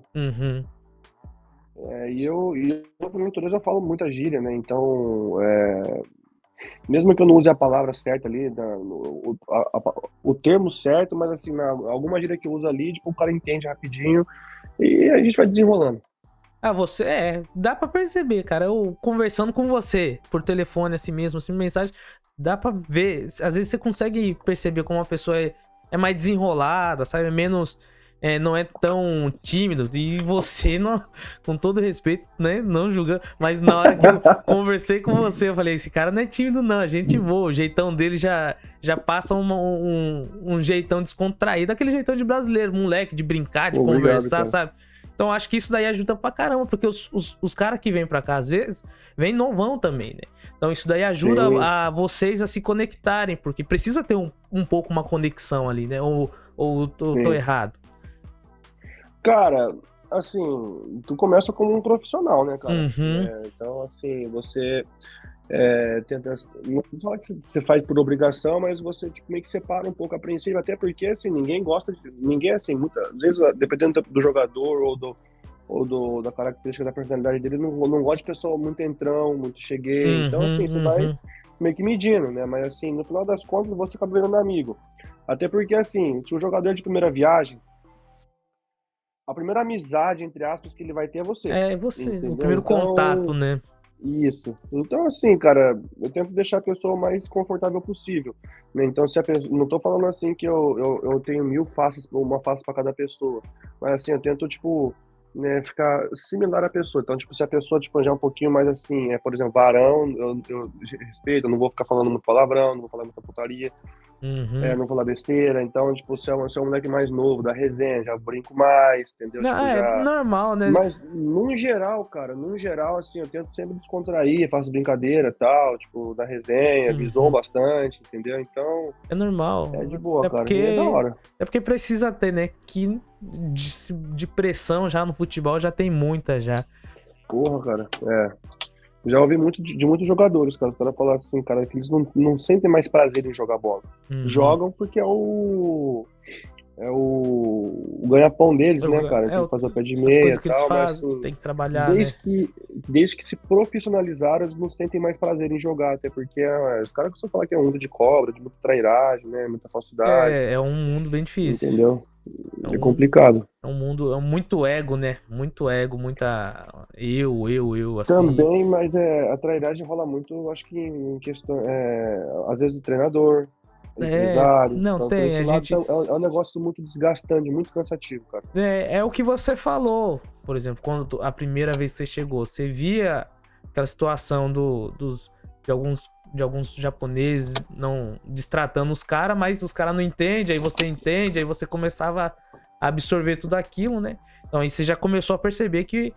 E eu por natureza, eu falo muita gíria, né? Então, mesmo que eu não use a palavra certa ali, o termo certo, mas assim, alguma gíria que eu uso ali, tipo, o cara entende rapidinho e a gente vai desenrolando. Dá pra perceber, cara, eu conversando com você por telefone assim mesmo, assim, mensagem, dá pra ver, às vezes você consegue perceber como uma pessoa é mais desenrolada, sabe, menos, não é tão tímido, e você, não, com todo respeito, né, não julgando, mas na hora que eu conversei com você, eu falei, esse cara não é tímido não, a gente boa, o jeitão dele já passa um jeitão descontraído, aquele jeitão de brasileiro, moleque, de brincar, de conversar, sabe? Então acho que isso daí ajuda pra caramba, porque os caras que vêm pra cá às vezes, vêm novão também, né? Então isso daí ajuda a vocês a se conectarem, porque precisa ter um pouco uma conexão ali, né? Ou tô errado? Cara, assim, tu começa como um profissional, né, cara? Então, assim, você tenta, não fala que você faz por obrigação, mas você tipo, meio que separa um pouco a princípio, até porque assim, ninguém gosta de. Ninguém, assim, muitas vezes, dependendo do jogador ou da característica da personalidade dele, não gosta de pessoa muito entrão, muito cheguei. Então, assim, você vai meio que medindo, né? Mas assim, no final das contas, você acaba virando amigo. Até porque, assim, se o jogador é de primeira viagem, a primeira amizade, entre aspas, que ele vai ter é você. É você, entendeu? O primeiro contato, né? Isso. Então, assim, cara, eu tento deixar a pessoa o mais confortável possível, né? Então, se a pessoa, não tô falando assim que eu tenho 1000 faces, uma face para cada pessoa, mas assim, eu tento, tipo, né, ficar similar à pessoa. Então, tipo, se a pessoa, tipo, já é um pouquinho mais assim, por exemplo, varão, eu respeito, eu não vou ficar falando muito palavrão, não vou falar muita putaria, não vou falar besteira. Então, tipo, se é um moleque mais novo, da resenha, já brinco mais, entendeu? Não, tipo, normal, né? Mas, no geral, cara, assim, eu tento sempre descontrair, faço brincadeira e tal, tipo, da resenha, visou bastante, entendeu? Então... É normal. É de boa, cara, porque, é da hora. É porque precisa ter, né? Que de pressão já no futebol já tem muita já. Porra, cara, Já ouvi muito de muitos jogadores, cara. Os caras falam assim, cara, que eles não sentem mais prazer em jogar bola. Jogam porque é o ganha-pão deles, né, cara? Tem que fazer o pé de meia e tal, mas assim, tem que trabalhar, desde que se profissionalizaram, eles não sentem mais prazer em jogar, até porque os caras costumam falar que é um mundo de cobra, de muita trairagem, né, muita falsidade. É um mundo bem difícil. Entendeu? É complicado. É um mundo, muito ego, né? Muito ego, muita assim. Também, mas a trairagem rola muito, eu acho que em questão, às vezes do treinador, empresário. Não, então, tem, a gente... é um negócio muito desgastante, muito cansativo, cara. É o que você falou, por exemplo, quando a primeira vez que você chegou, você via aquela situação de alguns japoneses não destratando os caras, mas os caras não entendem, aí você entende, aí você começava a absorver tudo aquilo, né? Então aí você já começou a perceber que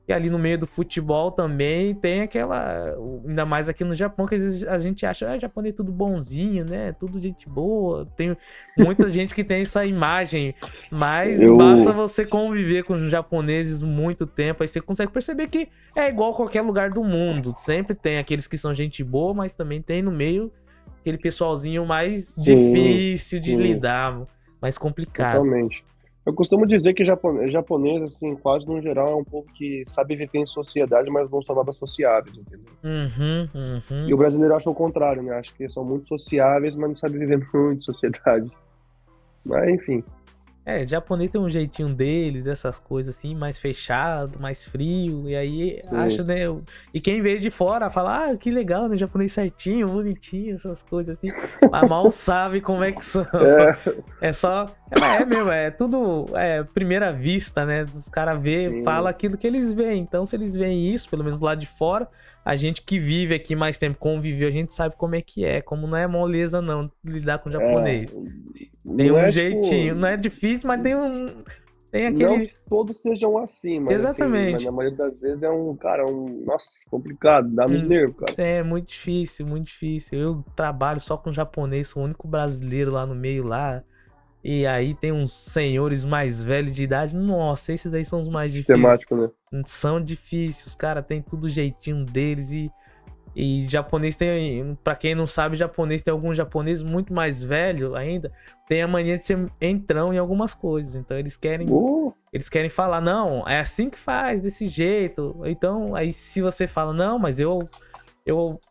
ali no meio do futebol também tem aquela... Ainda mais aqui no Japão, que às vezes a gente acha, japonês é tudo bonzinho, né? Tudo gente boa. Tem muita gente que tem essa imagem, mas basta você conviver com os japoneses muito tempo, aí você consegue perceber que é igual a qualquer lugar do mundo. Sempre tem aqueles que são gente boa, mas também tem no meio aquele pessoalzinho mais difícil de lidar, mais complicado. Totalmente. Eu costumo dizer que japonês, assim, quase no geral, é um povo que sabe viver em sociedade, mas não são nada sociáveis, entendeu? E o brasileiro acha o contrário, né? Acha que são muito sociáveis, mas não sabe viver muito em sociedade. Mas, enfim. Japonês tem um jeitinho deles, essas coisas assim, mais fechado, mais frio, e aí acho, né? E quem veio de fora fala, que legal, né? Japonês certinho, bonitinho, essas coisas assim, mas mal sabe como é que são. É só. Mesmo, é tudo primeira vista, né? Os caras falam aquilo que eles veem. Então, se eles veem isso, pelo menos lá de fora, a gente que vive aqui mais tempo, conviveu, a gente sabe como é que é. Como não é moleza, não, lidar com japonês. Tem um jeitinho. Não é difícil, mas Tem Não aquele... que todos sejam assim, mas assim, mas Exatamente. na maioria das vezes é um, cara, nossa, complicado, dá nos nervos, cara. É muito difícil, muito difícil. Eu trabalho só com japonês, sou o único brasileiro lá no meio lá. E aí tem uns senhores mais velhos de idade. Nossa, esses aí são os mais difíceis. Sistemático, né? São difíceis, os caras têm tudo jeitinho deles e japonês tem, pra quem não sabe, japonês tem alguns japoneses muito mais velho ainda, tem a mania de ser entrão em algumas coisas. Então eles querem falar, não, é assim que faz, desse jeito. Então, aí se você fala, não, mas eu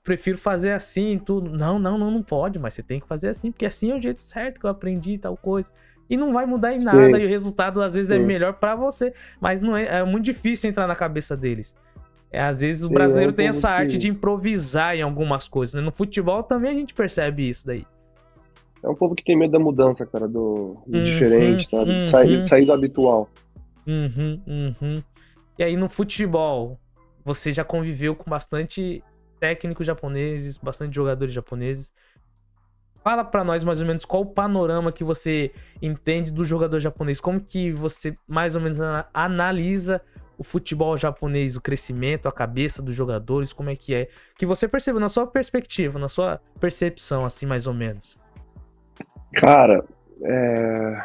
prefiro fazer assim, tudo. Não pode, mas você tem que fazer assim, porque assim é o jeito certo que eu aprendi e tal coisa. E não vai mudar em nada, Sim, e o resultado às vezes é sim, melhor pra você, mas não é muito difícil entrar na cabeça deles. Às vezes o sim, é brasileiro um tem povo essa arte que de improvisar em algumas coisas, né? No futebol também a gente percebe isso daí. é um povo que tem medo da mudança, cara, do Uhum, diferente, sabe? De uhum, sair do habitual. uhum. E aí no futebol, você já conviveu com bastante técnicos japoneses, bastante jogadores japoneses. Fala pra nós mais ou menos qual o panorama que você entende do jogador japonês. Como que você mais ou menos analisa o futebol japonês, o crescimento, a cabeça dos jogadores, como é? Que você percebeu na sua perspectiva, na sua percepção, assim, mais ou menos. Cara, é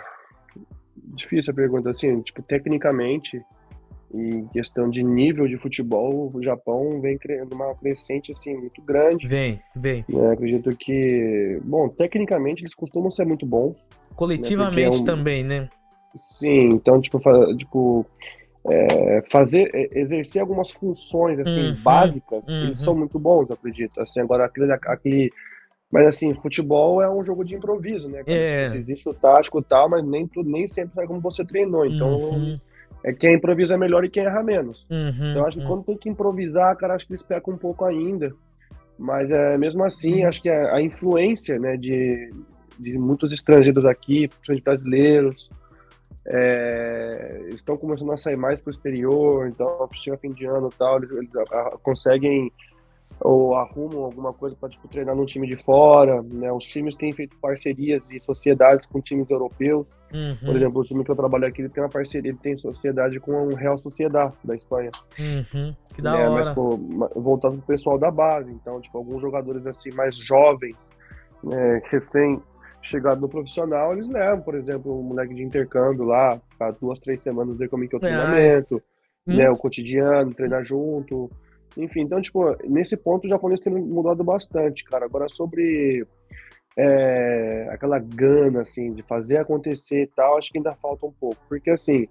difícil a pergunta assim, tipo, tecnicamente, em questão de nível de futebol, o Japão vem uma crescente assim muito grande. Vem. Né? Acredito que, bom, tecnicamente eles costumam ser muito bons, né? Porque é Coletivamente um, também, né? sim, então tipo, exercer algumas funções assim Uhum, básicas, eles são uhum. muito bons, eu acredito. Assim, agora mas assim, futebol é um jogo de improviso, né, cara? Tipo, É. existe o tático e tal, mas nem sempre sai como você treinou. Então, Uhum, é quem improvisa melhor e quem erra menos. Então, acho que uhum. quando tem que improvisar, cara, acho que eles pecam um pouco ainda. Mas mesmo assim, acho que a influência, né, de muitos estrangeiros aqui, principalmente brasileiros, estão começando a sair mais para o exterior. Então, chega fim de ano e tal, eles conseguem ou arrumam alguma coisa para tipo, treinar num time de fora, né? Os times têm feito parcerias e sociedades com times europeus. Por Uhum, exemplo, o time que eu trabalho aqui, ele tem uma parceria, ele tem sociedade com o Real Sociedad da Espanha, que da né? Mas hora. pô, voltado pro pessoal da base. Então, tipo, alguns jogadores assim mais jovens, né, recém chegado no profissional, eles levam, por exemplo, um moleque de intercâmbio lá, ficar 2, 3 semanas ver como é que é o Ai, treinamento, né, o muito. cotidiano, treinar junto. Enfim, então, tipo, nesse ponto o japonês tem mudado bastante, cara. Agora, sobre aquela gana, assim, de fazer acontecer e tal, acho que ainda falta um pouco. Porque, assim,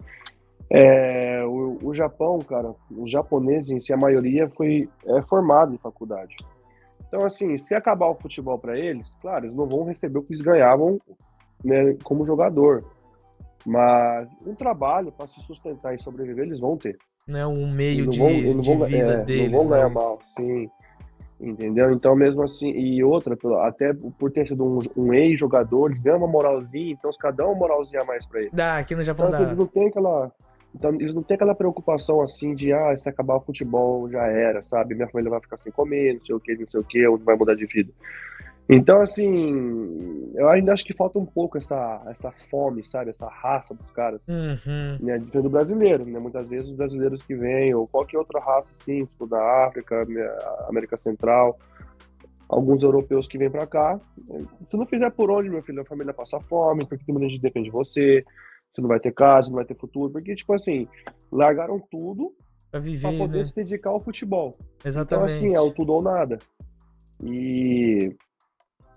o Japão, cara, os japoneses em si, a maioria é formado em faculdade. Então, assim, se acabar o futebol para eles, claro, eles não vão receber o que eles ganhavam, né, como jogador. Mas um trabalho para se sustentar e sobreviver, eles vão ter. Né, um E meio não vão, e de vida não deles, vão né? ganhar mal, sim. Entendeu? Então, mesmo assim, e outra, até por ter sido um ex-jogador, eles ganham uma moralzinha, então os caras dão uma moralzinha a mais pra eles. Dá, aqui no Então, Japão assim, dá. eles não têm aquela preocupação assim de, se acabar o futebol já era, sabe? Minha família vai ficar sem comer, não sei o que, ou vai mudar de vida. Então, assim, eu ainda acho que falta um pouco essa fome, sabe? Essa raça dos caras, Uhum. né? Diferente do brasileiro, né? Muitas vezes os brasileiros que vêm, ou qualquer outra raça, assim, tipo da África, né, América Central, alguns europeus que vêm pra cá, se não fizer por onde, meu filho, a família passa fome, porque tem muita gente que depende de você, você não vai ter casa, não vai ter futuro, porque, tipo assim, largaram tudo Pra pra viver, poder né? se dedicar ao futebol. Então, assim, é o Exatamente. tudo ou nada. E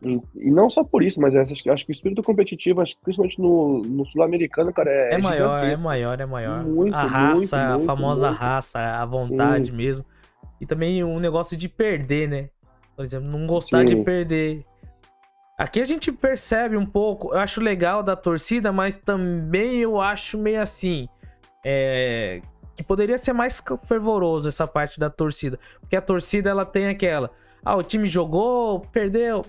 e não só por isso, mas acho que o espírito competitivo, acho que principalmente no sul-americano, cara, É é maior, é gigantesco. maior, é maior. A Muito, muito, raça, a muito, famosa muito. raça, a vontade Sim, mesmo. E também o negócio de perder, né? Por exemplo, não gostar de sim, perder. Aqui a gente percebe um pouco, eu acho legal da torcida, mas também eu acho meio assim, que poderia ser mais fervoroso essa parte da torcida. Porque a torcida, ela tem aquela, o time jogou, perdeu,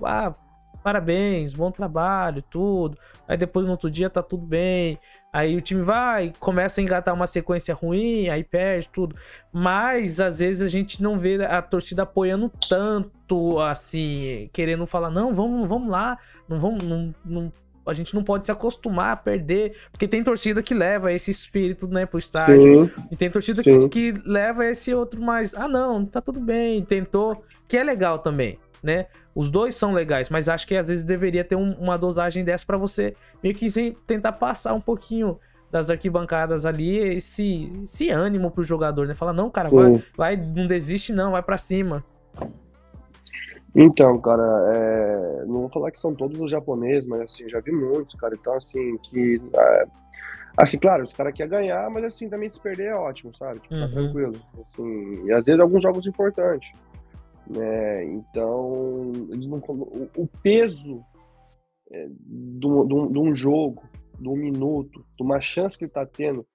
parabéns, bom trabalho, tudo. Aí depois no outro dia tá tudo bem. Aí o time vai, começa a engatar uma sequência ruim, aí perde tudo. Mas às vezes a gente não vê a torcida apoiando tanto, assim, querendo falar, não, vamos lá, não vamos, não, a gente não pode se acostumar a perder, porque tem torcida que leva esse espírito, né, pro estádio. Sim, e tem torcida que leva esse outro mais, não, tá tudo bem, tentou, que é legal também, né? Os dois são legais, mas acho que às vezes deveria ter uma dosagem dessa pra você meio que tentar passar um pouquinho das arquibancadas ali, esse ânimo pro jogador, né? Fala, não, cara, vai, não desiste não, vai pra cima. Então, cara, não vou falar que são todos os japoneses, mas assim, já vi muitos, cara, então assim, que... assim, claro, os caras querem ganhar, mas assim, também se perder é ótimo, sabe? Tipo, tá tranquilo. Assim, e às vezes alguns jogos importantes, né? Então, eles não... o peso de um jogo, de um minuto, de uma chance que ele tá tendo,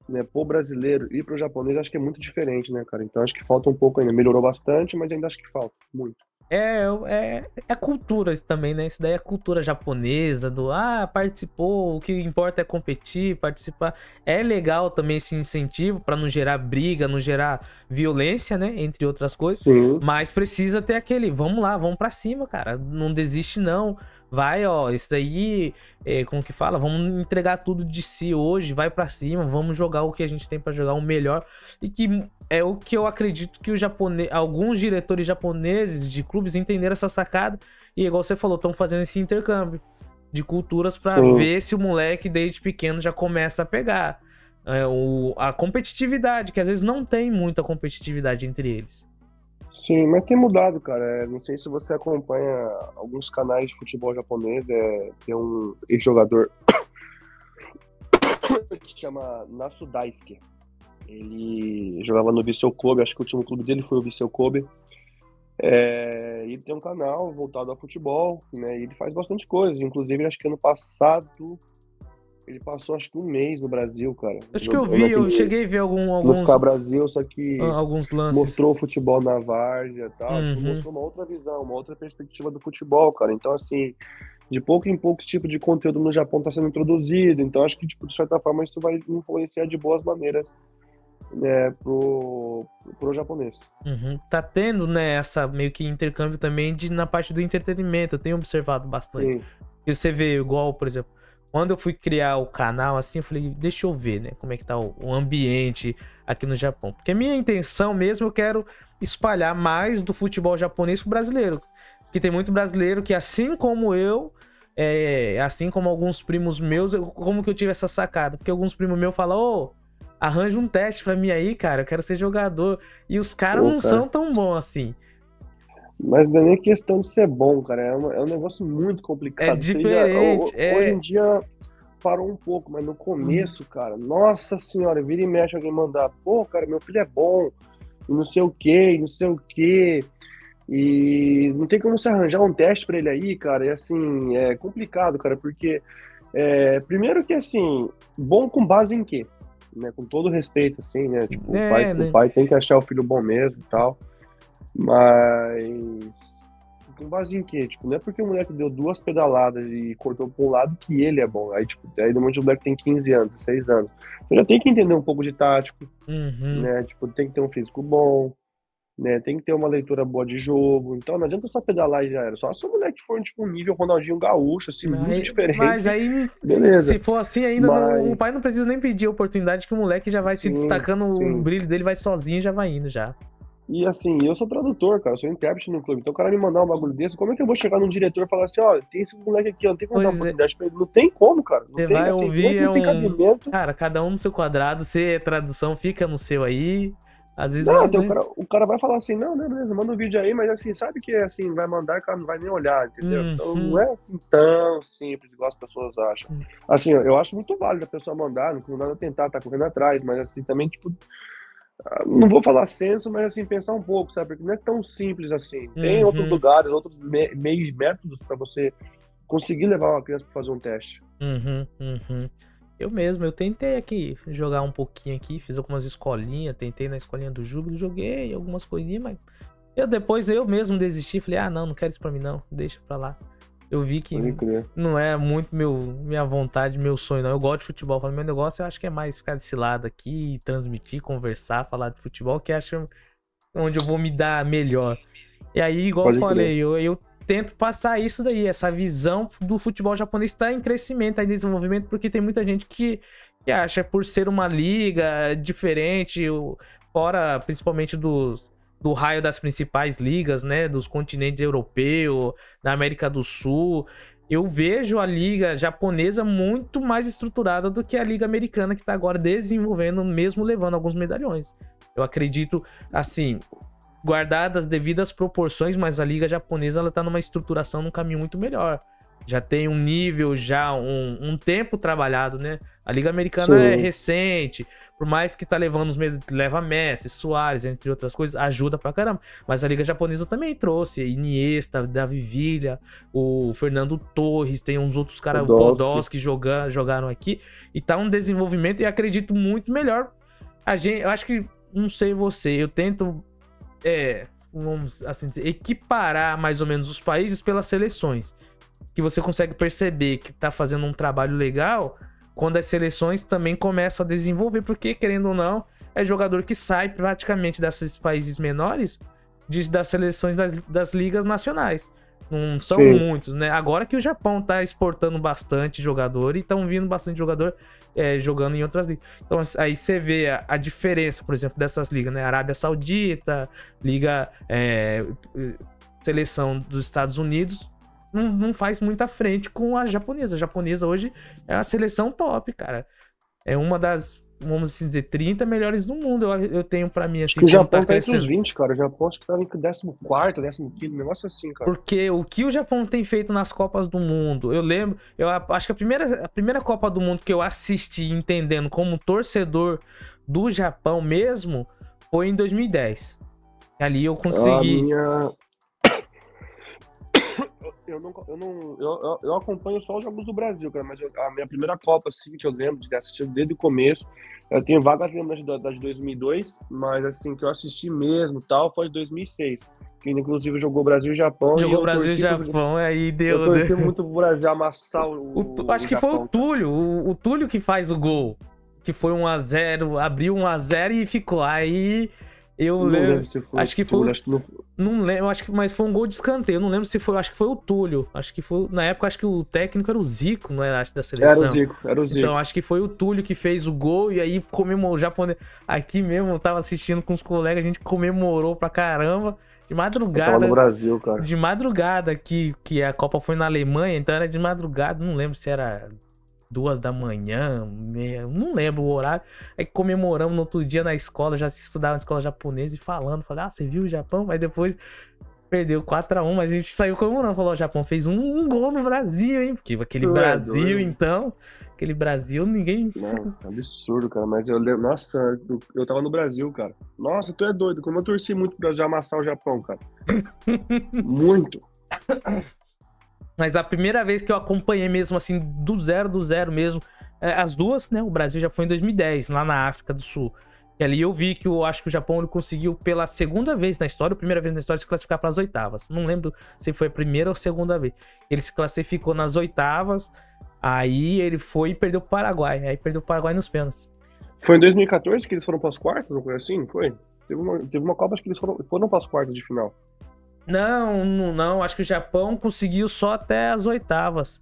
né, pro brasileiro e pro japonês, acho que é muito diferente, né, cara? Então acho que falta um pouco ainda. Melhorou bastante, mas ainda acho que falta muito. É cultura também, né? Isso daí é cultura japonesa, participou, o que importa é competir, participar. É legal também esse incentivo para não gerar briga, não gerar violência, né? Entre outras coisas. Sim. Mas precisa ter aquele, vamos lá, vamos pra cima, cara. Não desiste, não. Vai, ó, isso daí, como que fala? Vamos entregar tudo de si hoje, vai pra cima, vamos jogar o que a gente tem pra jogar, o melhor. E que é o que eu acredito que alguns diretores japoneses de clubes entenderam essa sacada. E igual você falou, estão fazendo esse intercâmbio de culturas pra ver se o moleque desde pequeno já começa a pegar a competitividade, que às vezes não tem muita competitividade entre eles. Sim, mas tem mudado, cara. Não sei se você acompanha alguns canais de futebol japonês. Tem um ex-jogador que chama Nasu Daisuke. Ele jogava no Vissel Kobe, acho que o último clube dele foi o Vissel Kobe. Ele tem um canal voltado ao futebol, né? E ele faz bastante coisa. Inclusive, acho que ano passado ele passou acho que um mês no Brasil, cara. Acho que eu cheguei a ver alguns... Buscar Brasil, só que alguns lances. Mostrou o futebol na várzea e tal, tipo, mostrou uma outra visão, uma outra perspectiva do futebol, cara. Então, assim, de pouco em pouco esse tipo de conteúdo no Japão tá sendo introduzido, então acho que, tipo, de certa forma, isso vai influenciar de boas maneiras, né, pro japonês. Tá tendo, né, essa meio que intercâmbio também na parte do entretenimento, eu tenho observado bastante. Sim. E você vê, igual, por exemplo, quando eu fui criar o canal, assim, eu falei, deixa eu ver, né, como é que tá o ambiente aqui no Japão. Porque a minha intenção mesmo, eu quero espalhar mais do futebol japonês pro brasileiro. Porque tem muito brasileiro que, assim como eu, assim como alguns primos meus, como que eu tive essa sacada? Porque alguns primos meus falam, arranja um teste pra mim aí, cara, eu quero ser jogador. E os caras não são tão bons assim. Mas não é nem questão de ser bom, cara. É um negócio muito complicado. É diferente. Hoje em dia parou um pouco, mas no começo, cara, nossa senhora, vira e mexe alguém mandar, pô, cara, meu filho é bom, e não sei o quê, e não sei o quê. E não tem como se arranjar um teste pra ele aí, cara. E assim, é complicado, cara, porque primeiro que assim, bom com base em quê? Né? Com todo respeito, assim, né? Tipo, o pai tem que achar o filho bom mesmo e tal. Mas com base em quê? Tipo, não é porque o moleque deu 2 pedaladas e cortou pra um lado que ele é bom. Aí, tipo, aí no momento o moleque tem 15 anos, 16 anos. Você já tem que entender um pouco de tático, né? Tipo, tem que ter um físico bom, né? Tem que ter uma leitura boa de jogo. Então não adianta só pedalar e já era. Só se o moleque for, tipo, um nível Ronaldinho Gaúcho, assim, muito diferente. Mas aí, beleza. Se for assim ainda, o pai não precisa nem pedir a oportunidade, que o moleque já vai se destacando, o brilho dele vai sozinho e já vai indo já. E assim, eu sou tradutor, cara, eu sou intérprete no clube. Então o cara me mandar um bagulho desse, como é que eu vou chegar num diretor e falar assim, tem esse moleque aqui, não tem como dar oportunidade pra ele? Não tem como, cara. Não você tem, vai assim, ouvir, não tem cabimento. Cara, cada um no seu quadrado, se tradução fica no seu aí. Às vezes o cara vai falar assim, não, beleza, manda um vídeo aí, mas assim, sabe que assim, vai mandar e o cara não vai nem olhar, entendeu? Então não é assim tão simples igual as pessoas acham. Assim, eu acho muito válido a pessoa mandar, não dá tentar, tá correndo atrás, mas assim, também, tipo, não vou falar senso, mas assim, pensar um pouco, sabe? Porque não é tão simples assim. Tem outros lugares, outros meios e métodos pra você conseguir levar uma criança pra fazer um teste. Eu tentei aqui jogar um pouquinho aqui, fiz algumas escolinhas, tentei na escolinha do Júbilo, joguei algumas coisinhas, mas depois eu mesmo desisti, falei, não quero isso pra mim não, deixa pra lá. Eu vi que não é muito minha vontade, meu sonho, não. Eu gosto de futebol, meu negócio eu acho que é mais ficar desse lado aqui, transmitir, conversar, falar de futebol, que acho onde eu vou me dar melhor. E aí, igual eu falei, eu tento passar isso daí, essa visão do futebol japonês está em crescimento, tá em desenvolvimento, porque tem muita gente que acha, por ser uma liga diferente, fora principalmente do raio das principais ligas, né, dos continentes europeu, da América do Sul, eu vejo a liga japonesa muito mais estruturada do que a liga americana, que está agora desenvolvendo, mesmo levando alguns medalhões. Eu acredito, assim, guardadas as devidas proporções, mas a liga japonesa ela tá numa estruturação, num caminho muito melhor. Já tem um nível, já um tempo trabalhado, né? A liga americana é recente, por mais que tá levando leva Messi, Suárez, entre outras coisas, ajuda pra caramba. Mas a liga japonesa também trouxe Iniesta, Davi Villa, o Fernando Torres, tem uns outros caras, Podolski, jogaram aqui, e tá um desenvolvimento, e acredito muito melhor. Eu acho que, não sei você, eu tento vamos assim dizer, equiparar mais ou menos os países pelas seleções, que você consegue perceber que tá fazendo um trabalho legal quando as seleções também começam a desenvolver, porque, querendo ou não, é jogador que sai praticamente desses países menores das seleções das ligas nacionais. Não são muitos, né? Agora que o Japão tá exportando bastante jogador e estão vindo bastante jogador jogando em outras ligas. Então aí você vê a diferença, por exemplo, dessas ligas, né? Arábia Saudita, liga seleção dos Estados Unidos, não faz muita frente com a japonesa. A japonesa hoje é a seleção top, cara. É uma das, vamos assim dizer, 30 melhores do mundo. Eu tenho pra mim, assim, o Japão tá entre os 20, cara. O Japão acho que tava em 14º, 15º, negócio assim, cara. Porque o que o Japão tem feito nas Copas do Mundo, eu lembro, eu acho que a primeira Copa do Mundo que eu assisti entendendo como torcedor do Japão mesmo foi em 2010. Ali eu consegui... Eu acompanho só os jogos do Brasil, cara, mas a minha primeira Copa, assim, que eu lembro de assistir desde o começo, eu tenho vagas lembranças da de 2002, mas, assim, que eu assisti mesmo, tal, foi de 2006, que inclusive jogou Brasil e Japão. Jogou Brasil e Japão, aí deu... Eu torci muito pro Brasil amassar acho que foi o Túlio, o Túlio que faz o gol, que foi 1-0, abriu 1-0 e ficou, aí... Eu lembro, acho que foi, não lembro, mas foi um gol de escanteio, eu não lembro se foi, acho que foi o Túlio, acho que foi, na época acho que o técnico era o Zico, não era, acho, da seleção. Era o Zico. Então acho que foi o Túlio que fez o gol e aí comemorou, o japonês, aqui mesmo, eu tava assistindo com os colegas, a gente comemorou pra caramba, de madrugada. Eu tava no Brasil, cara. De madrugada, que a Copa foi na Alemanha, então era de madrugada, não lembro se era 2 da manhã, não lembro o horário. Aí comemoramos no outro dia na escola, já estudava na escola japonesa e falei, você viu o Japão? Mas depois perdeu 4-1, mas a gente saiu comemorando, falou, o Japão fez um gol no Brasil, hein? Porque aquele Brasil, então, aquele Brasil, ninguém... Não, absurdo, cara, mas eu lembro, nossa, eu tava no Brasil, cara. Nossa, tu é doido, como eu torci muito pro Brasil amassar o Japão, cara. Muito. Mas a primeira vez que eu acompanhei mesmo, assim, do zero mesmo, as duas, né? O Brasil já foi em 2010, lá na África do Sul. E ali eu vi que eu acho que o Japão ele conseguiu pela segunda vez na história, a primeira vez na história, se classificar para as oitavas. Não lembro se foi a primeira ou a segunda vez. Ele se classificou nas oitavas, aí ele foi e perdeu pro Paraguai. Aí perdeu pro Paraguai nos pênaltis. Foi em 2014 que eles foram para as quartas, não foi assim? Foi? Teve uma Copa, acho que eles foram para as quartas de final. Não, acho que o Japão conseguiu só até as oitavas.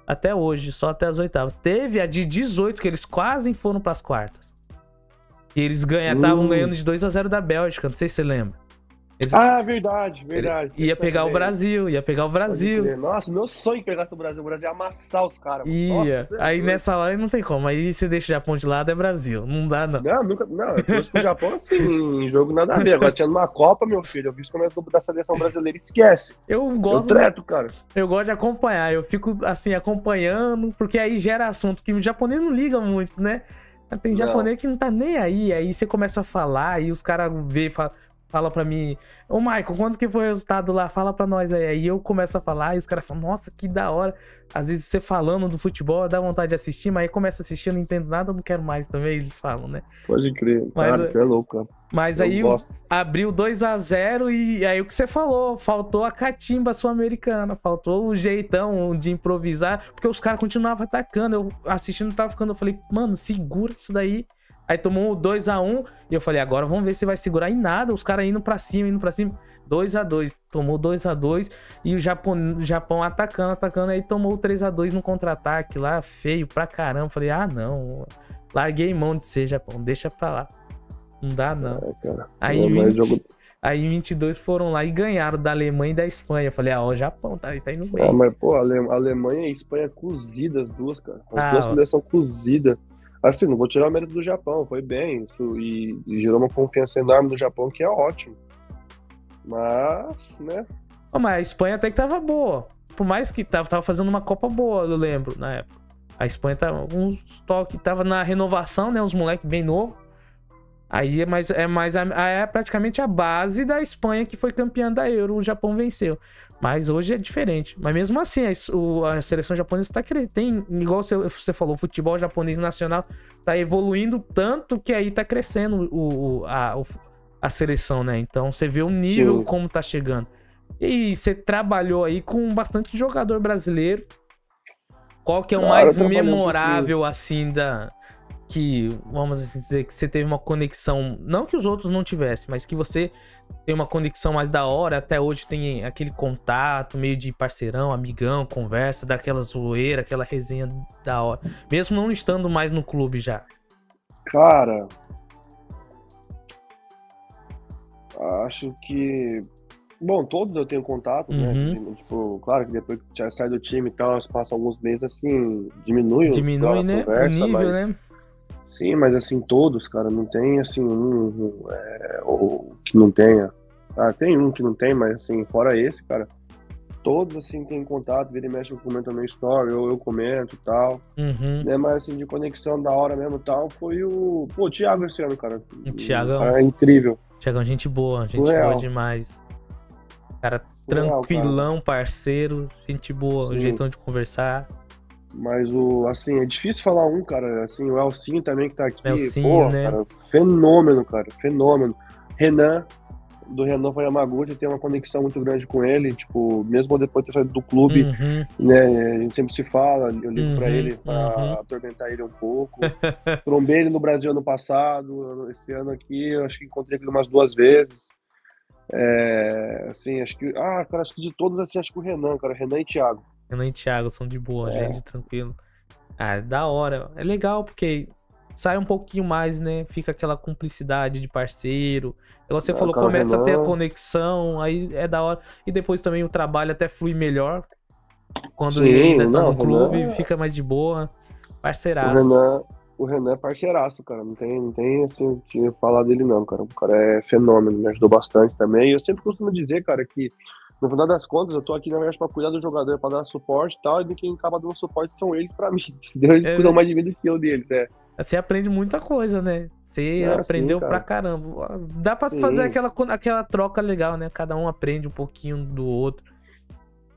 Até hoje, só até as oitavas. Teve a de 18, que eles quase foram para as quartas. E eles estavam ganhando de 2-0 da Bélgica, não sei se você lembra. Verdade. Ia pegar o Brasil. Nossa, meu sonho é pegar o Brasil ia amassar os caras. Ia. Nossa, aí nessa hora não tem como. Aí você deixa o Japão de lado, é Brasil. Não dá, não. Não, eu trouxe pro Japão assim, em jogo nada a ver. Agora tinha numa Copa, meu filho, eu vi como é que da seleção brasileira, esquece. Eu treto, cara. Eu gosto de acompanhar, eu fico assim, acompanhando, porque aí gera assunto que o japonês não liga muito, né? Tem japonês que não tá nem aí você começa a falar, e os caras fala pra mim, ô Michael, quanto que foi o resultado lá? Fala pra nós aí. Aí eu começo a falar e os caras falam, nossa, que da hora. Às vezes você falando do futebol, dá vontade de assistir, mas aí começa a assistir, eu não entendo nada, eu não quero mais também, eles falam, né? Pode crer, cara, você é louco, cara. Mas aí abriu 2-0 e aí o que você falou, faltou a catimba sul-americana, faltou o jeitão de improvisar, porque os caras continuavam atacando, eu assistindo, tava ficando, eu falei, mano, segura isso daí. Aí tomou 2-1 e eu falei, agora vamos ver se vai segurar. E nada, os caras indo pra cima. 2-2. Tomou 2-2 e o Japão atacando, aí tomou o 3-2 no contra-ataque lá, feio pra caramba. Falei, ah, não. Larguei mão de ser, Japão, deixa pra lá. Não dá, não. Cara. Aí, 22 foram lá e ganharam da Alemanha e da Espanha. Falei, ó, o Japão tá indo bem. Mas, pô, a Alemanha e a Espanha cozidas as duas, cara. As duas seleções são cozidas. Assim, não vou tirar o mérito do Japão, foi bem. Isso, e gerou uma confiança enorme no Japão, que é ótimo. Mas, né? Mas a Espanha até que tava boa. Por mais que tava fazendo uma Copa boa, eu lembro, na época. A Espanha tava tava na renovação, né? Uns moleques bem novos. Aí é praticamente a base da Espanha que foi campeã da Euro. O Japão venceu. Mas hoje é diferente. Mas mesmo assim, a seleção japonesa tem, igual você falou, o futebol japonês nacional tá evoluindo tanto que aí tá crescendo a seleção, né? Então você vê o nível como tá chegando. E você trabalhou aí com bastante jogador brasileiro. Qual que é o mais memorável, assim, que, vamos assim dizer, que você teve uma conexão, não que os outros não tivessem, mas que você tem uma conexão mais da hora, até hoje tem aquele contato, meio de parceirão, amigão, conversa, daquela zoeira, aquela resenha da hora, mesmo não estando mais no clube já? Cara, acho que... Bom, todos eu tenho contato, né? Tipo, claro que depois que já sai do time e tal, passam alguns meses, assim, diminui né? Conversa, o nível, mas... né? Sim, mas assim, todos, cara, não tem assim ou que não tenha. Ah, tem um que não tem, mas assim, fora esse, cara, todos assim têm contato, vira e mexe, eu comento no story, eu comento e tal. Né, mas assim, de conexão da hora mesmo e tal, foi o Thiago esse ano, cara. O Thiagão. É incrível. Thiagão, gente boa demais. Cara, tranquilão, parceiro, gente boa, o jeitão de conversar. Mas assim, é difícil falar cara, assim, o Elcinho também que tá aqui, Elcinho, né? Cara, fenômeno, do Renan foi Yamaguchi, tem uma conexão muito grande com ele, tipo, mesmo depois de ter saído do clube, né, a gente sempre se fala, eu ligo pra ele pra atormentar ele um pouco. Trombei ele no Brasil ano passado, esse ano aqui, eu acho que encontrei ele umas 2 vezes. Assim, acho que, cara, acho que de todos, assim, acho que o Renan e Thiago. Renan e Thiago são de boa, gente, tranquilo. É da hora. É legal porque sai um pouquinho mais, né? Fica aquela cumplicidade de parceiro. Igual você falou, começa a ter a conexão, aí é da hora. E depois também o trabalho até flui melhor. Quando ele ainda tá no clube, fica mais de boa. Parceiraço. O Renan é parceiraço, cara. Não tem assim, que falar dele não, cara. O cara é fenômeno, me ajudou bastante também. E eu sempre costumo dizer, cara, que no final das contas, eu tô aqui, na verdade, pra cuidar do jogador, pra dar suporte e tal, e quem acaba dando suporte são eles pra mim, entendeu? Eles cuidam mais de mim do que eu deles, Você aprende muita coisa, né? Você aprendeu pra caramba. Dá pra fazer aquela troca legal, né? Cada um aprende um pouquinho do outro.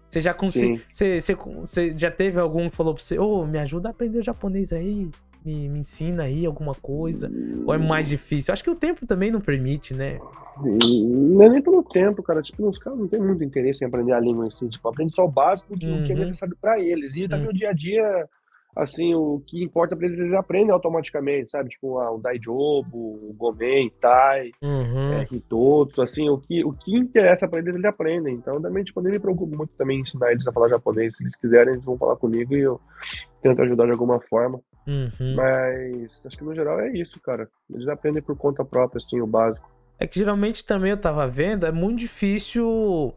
Você já conseguiu... Você já teve algum que falou pra você, me ajuda a aprender japonês aí? Me ensina aí alguma coisa? Ou é mais difícil? Acho que o tempo também não permite, né? Não é nem pelo tempo, cara. Tipo, os caras não têm muito interesse em aprender a língua assim. Tipo, aprende só o básico do que é necessário pra eles. E também o dia a dia, assim, o que importa pra eles aprendem automaticamente, sabe? Tipo, o Daijobu, o Gomen, Tai, Hitotsu, assim, o que interessa pra eles aprendem. Então, também, tipo, eu nem me preocupo muito também em ensinar eles a falar japonês. Se eles quiserem, eles vão falar comigo e eu tento ajudar de alguma forma. Mas acho que no geral é isso, cara. Eles aprendem por conta própria, assim, o básico. É que geralmente também eu tava vendo, é muito difícil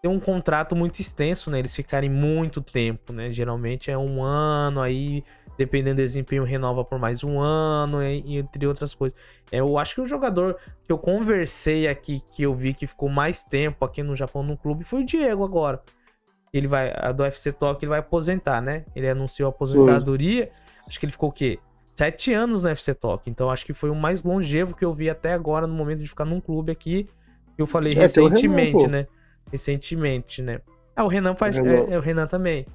ter um contrato muito extenso, né? Eles ficarem muito tempo, né? Geralmente é 1 ano, aí dependendo do desempenho renova por mais 1 ano, entre outras coisas. Eu acho que o jogador que eu conversei aqui, que eu vi que ficou mais tempo aqui no Japão no clube, foi o Diego agora. Ele vai, do FC Tokyo, ele vai aposentar, né? Ele anunciou a aposentadoria. Acho que ele ficou o quê? 7 anos no FC Tokyo. Então acho que foi o mais longevo que eu vi até agora no momento de ficar num clube aqui. Eu falei recentemente, né? Recentemente, né? O Renan faz. O Renan também.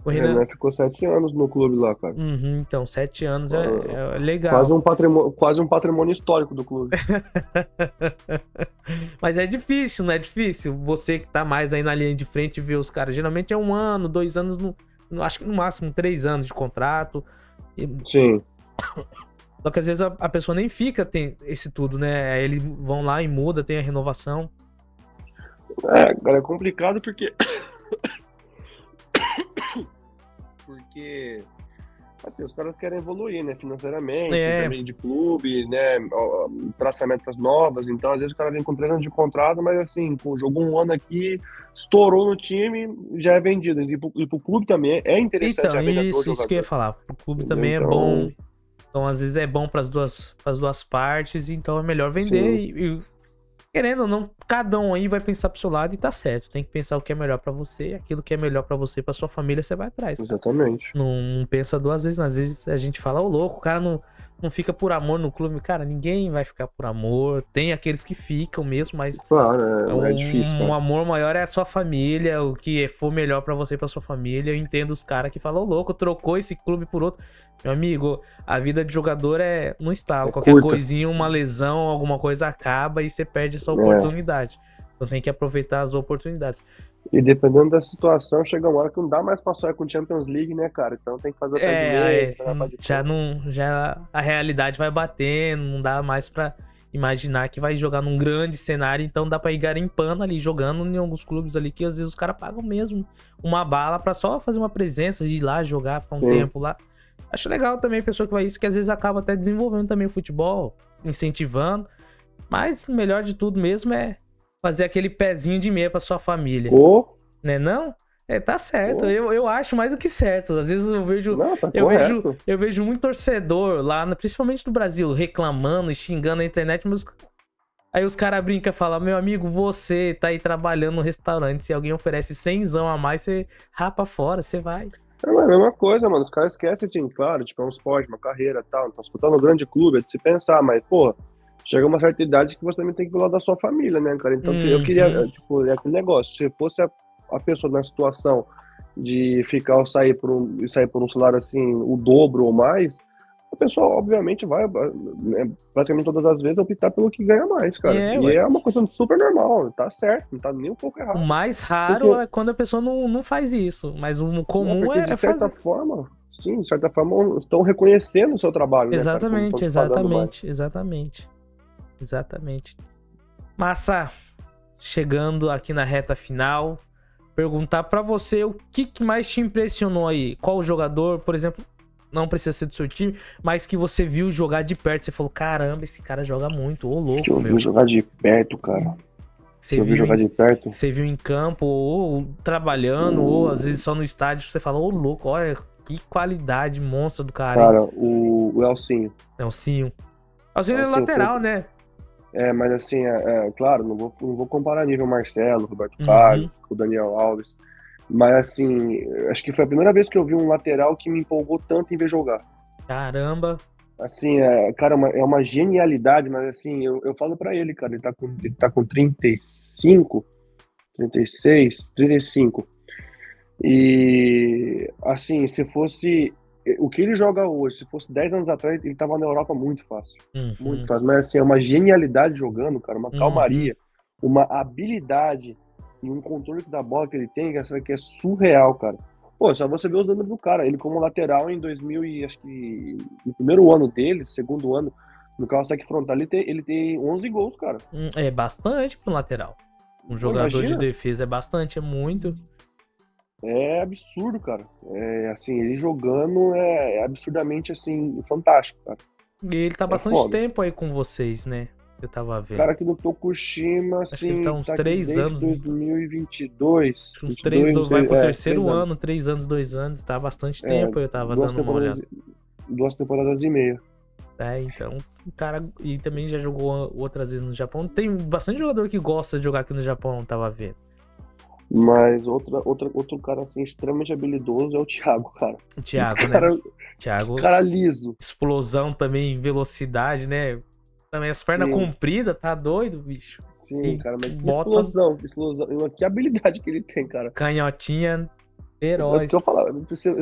O Renan ficou 7 anos no clube lá, cara. Então, 7 anos é legal. Quase um patrimônio histórico do clube. Mas é difícil, não é difícil? Você que tá mais aí na linha de frente ver os caras. Geralmente é 1 ano, 2 anos, acho que no máximo 3 anos de contrato. Sim. Só que às vezes a pessoa nem fica, tem esse tudo, né? Aí eles vão lá e muda, tem a renovação. Cara, é complicado porque assim, os caras querem evoluir, né, financeiramente, É, também de clube, né, traçar metas novas, então às vezes o cara vem com 3 anos de contrato, mas assim, pô, jogou um ano aqui, estourou no time, já é vendido. E pro clube também é interessante então, a venda do isso que eu ia jogador, falar. O clube entendeu? também é bom. Então, Então, às vezes é bom pras duas partes, então é melhor vender sim, querendo ou não, cada um aí vai pensar pro seu lado e tá certo. Tem que pensar o que é melhor pra você, aquilo que é melhor pra você, pra sua família, você vai atrás, cara. exatamente. Não pensa duas vezes, às vezes a gente fala, ô louco, o cara não fica por amor no clube. Cara, ninguém vai ficar por amor. Tem aqueles que ficam mesmo, mas Claro, é difícil, um cara. amor maior é a sua família, o que for melhor pra você e pra sua família. Eu entendo os caras que falam, ô louco, trocou esse clube por outro. Meu amigo, a vida de jogador é no estalo. É Qualquer curta. coisinha, uma lesão, alguma coisa acaba e você perde essa É. oportunidade. Então tem que aproveitar as oportunidades. E dependendo da situação, chega uma hora que não dá mais pra sonhar com Champions League, né, cara? Então tem que fazer atrás de meio, jogar pra de Já fora. não, já a realidade vai batendo, não dá mais pra imaginar que vai jogar num grande cenário, então dá pra ir garimpando ali, jogando em alguns clubes ali que às vezes os caras pagam mesmo uma bala pra só fazer uma presença, de ir lá jogar, ficar um Sim. tempo lá. Acho legal também a pessoa que vai isso, que às vezes acaba até desenvolvendo também o futebol, incentivando, mas o melhor de tudo mesmo é fazer aquele pezinho de meia pra sua família, Ou, né não? É, tá certo. ou, Eu acho mais do que certo. Às vezes não, tá eu vejo, correto. eu vejo muito torcedor lá, principalmente no Brasil, reclamando e xingando na internet, mas aí os caras brincam e falam, meu amigo, você tá aí trabalhando no restaurante, se alguém oferece 100zão a mais, você rapa fora, você vai. É a mesma coisa, mano. Os caras esquecem, assim, claro, tipo, é um esporte, uma carreira e tal. Então, disputando um grande clube, é de se pensar, mas, pô, chega uma certa idade que você também tem que cuidar da sua família, né, cara? Então, eu queria, Uhum. tipo, é aquele negócio, se fosse a pessoa na situação de ficar ou sair por um salário, assim, o dobro ou mais, a pessoa, obviamente, vai, né, praticamente todas as vezes, optar pelo que ganha mais, cara. É, E ué. é uma coisa super normal, tá certo, não tá nem um pouco O errado. mais raro Porque é quando a pessoa não faz isso, mas o Não, comum porque de é certa fazer. forma, sim, de certa forma, estão reconhecendo o seu trabalho, né, cara? Quando estão Exatamente, te pagando mais. exatamente, exatamente, exatamente. Massa, chegando aqui na reta final, perguntar pra você o que mais te impressionou aí? Qual jogador, por exemplo, não precisa ser do seu time, mas que você viu jogar de perto, você falou, caramba, esse cara joga muito, ô Que louco, eu vi meu. jogar de perto, cara. Você Que eu vi viu jogar em, de perto. você viu em campo, ou trabalhando, ou às vezes O, só no estádio, você fala, ô louco, olha que qualidade monstra do cara, hein? cara, o Elcinho. Nelsinho. Nelsinho é Elcinho foi. lateral, né? Mas assim, claro, não vou comparar nível Marcelo, Roberto Carlos, Uhum. com o Daniel Alves. Mas assim, acho que foi a primeira vez que eu vi um lateral que me empolgou tanto em ver jogar. Caramba. Assim, cara, é uma genialidade, mas assim, eu falo pra ele, cara, ele tá com 35, 36, 35. E assim, se fosse o que ele joga hoje, se fosse 10 anos atrás, ele tava na Europa muito fácil. Muito Uhum. fácil. Mas assim, é uma genialidade jogando, cara, uma Uhum. calmaria, uma habilidade e um controle da bola que ele tem, que é surreal, cara. Pô, só você ver os números do cara. Ele como lateral em 2000 e acho que no primeiro ano dele, segundo ano, no Kawasaki Frontal, ele tem 11 gols, cara. É bastante pro lateral. Um Pô, jogador de imagina. defesa é bastante, é muito. É absurdo, cara. Assim, ele jogando é absurdamente, assim, fantástico, cara. E ele tá É bastante foda. tempo aí com vocês, né? Eu tava O cara vendo. aqui do Tokushima, Acho que ele tá assim, uns tá aqui três desde anos. 2022. Acho que uns 22, não vai sei, pro terceiro 3 anos. ano, 3 anos, 2 anos. Tá há bastante É, tempo, eu tava duas dando uma temporadas, olhada. 2 temporadas e meia. É, então, o cara. E também já jogou outras vezes no Japão. Tem bastante jogador que gosta de jogar aqui no Japão, eu tava vendo. Mas outro cara, assim, extremamente habilidoso é o Thiago, cara. O Que Thiago, né? cara, que Thiago, cara liso. explosão também, velocidade, né? Também as pernas Sim, compridas, tá doido, bicho? sim, E cara, mas que bota explosão, que explosão. Que habilidade que ele tem, cara. canhotinha É porque feroz. eu falava,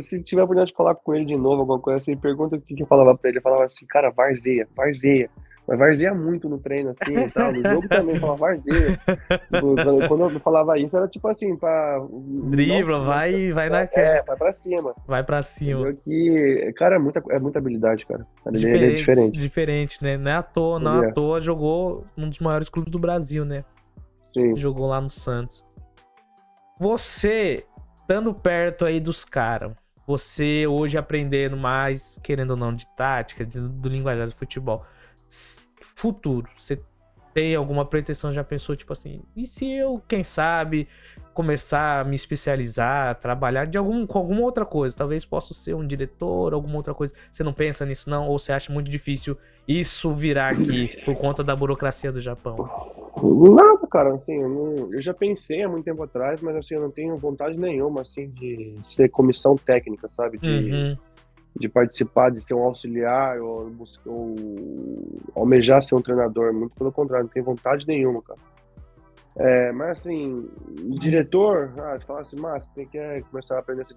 se tiver a oportunidade de falar com ele de novo, alguma coisa assim, pergunta o que eu falava pra ele. Eu falava assim, cara, varzeia, varzeia. Mas varzeia muito no treino, assim, e tal. No jogo também, falava varzeia. Tipo, quando eu falava isso, era tipo assim, não, Dribla, não, vai naquela. vai pra cima. Vai pra cima. Entendeu? Que, cara, é muita habilidade, cara. Ele é diferente. Diferente, né? Não é à toa, não é Ele à é. toa jogou um dos maiores clubes do Brasil, né? Sim. Jogou lá no Santos. Você, estando perto aí dos caras, você hoje aprendendo mais, querendo ou não, de tática, do linguajar do futebol, futuro, você tem alguma pretensão, já pensou, tipo assim, e se eu, quem sabe, começar a me especializar, trabalhar com alguma outra coisa, talvez possa ser um diretor, alguma outra coisa, você não pensa nisso não, ou você acha muito difícil isso virar aqui, por conta da burocracia do Japão? Nada, cara, assim, eu já pensei há muito tempo atrás, mas assim, eu não tenho vontade nenhuma, assim, de ser comissão técnica, sabe, de participar, de ser um auxiliar ou almejar ser um treinador, muito pelo contrário, não tenho vontade nenhuma, cara. Mas assim, diretor, você fala assim, mas você quer começar a aprender a ser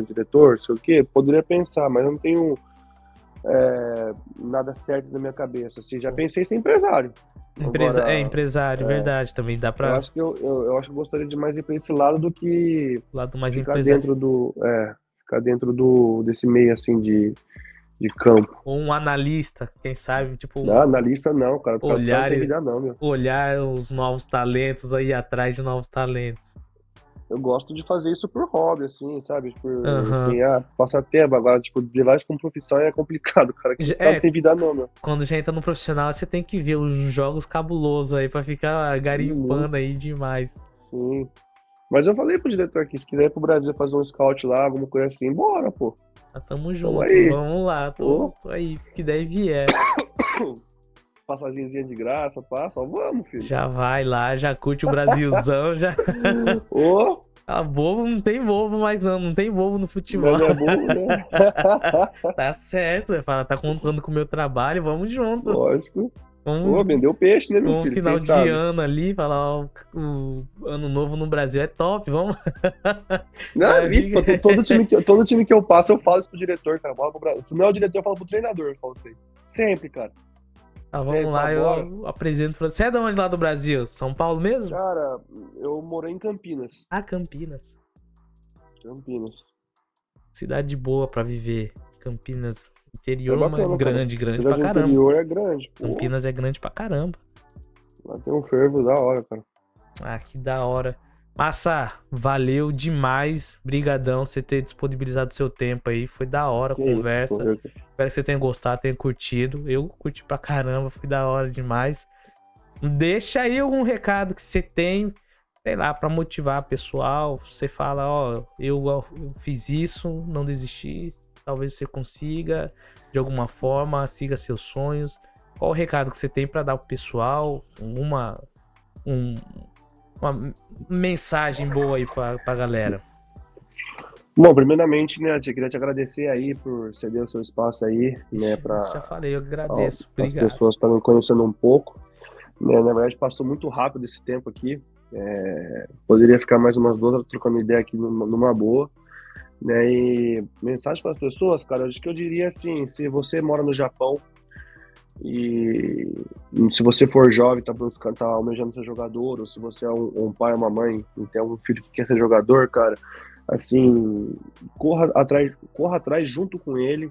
diretor, sei o quê, poderia pensar, mas eu não tenho nada certo na minha cabeça, assim, já pensei em ser empresário. Agora, Empresário, verdade, também dá pra... Eu acho que eu acho que eu gostaria de mais ir pra esse lado do que lado mais ficar empresário. dentro desse meio, assim, de campo. Ou um analista, quem sabe, tipo... Não, analista não, cara, porque os caras não olhar, tem vida não, meu. olhar os novos talentos, aí atrás de novos talentos. Eu gosto de fazer isso por hobby, assim, sabe? Aham. Assim, passar tempo. Agora, tipo, levar isso como profissão é complicado, cara, que os caras não tem vida não, meu. Quando já entra no profissional, você tem que ver os jogos cabulosos aí pra ficar garimpando Muito, aí demais. sim. Mas eu falei pro diretor aqui, se quiser ir pro Brasil fazer um scout lá, alguma coisa assim, bora, pô. Tamo Tamo junto, aí. vamos lá, tô aí, que daí vier. Passagenzinha de graça, passa, vamos, filho. Já vai lá, já curte o Brasilzão, já... Ô, bobo não tem bobo mais não tem bobo no futebol. mas é bom, né? Tá certo, fala, tá contando com o meu trabalho, vamos junto. Lógico. Vamos, vendeu peixe, né, meu filho? final Quem de sabe? ano ali, falar, ó, o ano novo no Brasil é top, vamos. Não, pô, todo time que eu passo, eu falo isso pro diretor, cara. Bola pro Brasil. Se não é o diretor, eu falo pro treinador, eu falo assim. Sempre, cara. Vamos lá, eu apresento pra você. É de onde lá do Brasil? São Paulo mesmo? Cara, eu morei em Campinas. Campinas. Campinas. Cidade boa pra viver. Campinas, interior, bacana, mas grande pra cidade caramba. interior é grande. Pô. Campinas é grande pra caramba. Lá tem um fervo da hora, cara. Que da hora. Massa, valeu demais. Brigadão você ter disponibilizado seu tempo aí. Foi da hora a conversa. Isso, Espero que você tenha gostado, tenha curtido. Eu curti pra caramba, foi da hora demais. Deixa aí algum recado que você tem, sei lá, pra motivar o pessoal. Você fala, ó, eu fiz isso, não desisti. Talvez você consiga, de alguma forma, siga seus sonhos. Qual o recado que você tem pra dar pro pessoal? Uma mensagem boa aí pra galera. Bom, primeiramente, né, eu queria te agradecer aí por ceder o seu espaço aí, né, Já falei, eu agradeço. Obrigado. As pessoas estarem conhecendo um pouco. Né, na verdade, passou muito rápido esse tempo aqui. Poderia ficar mais umas 2 horas trocando ideia aqui numa boa. Né, e mensagem para as pessoas, cara, acho que eu diria assim, se você mora no Japão e se você for jovem, tá almejando ser jogador, ou se você é um pai ou uma mãe e tem um filho que quer ser jogador, cara, assim, corra atrás junto com ele.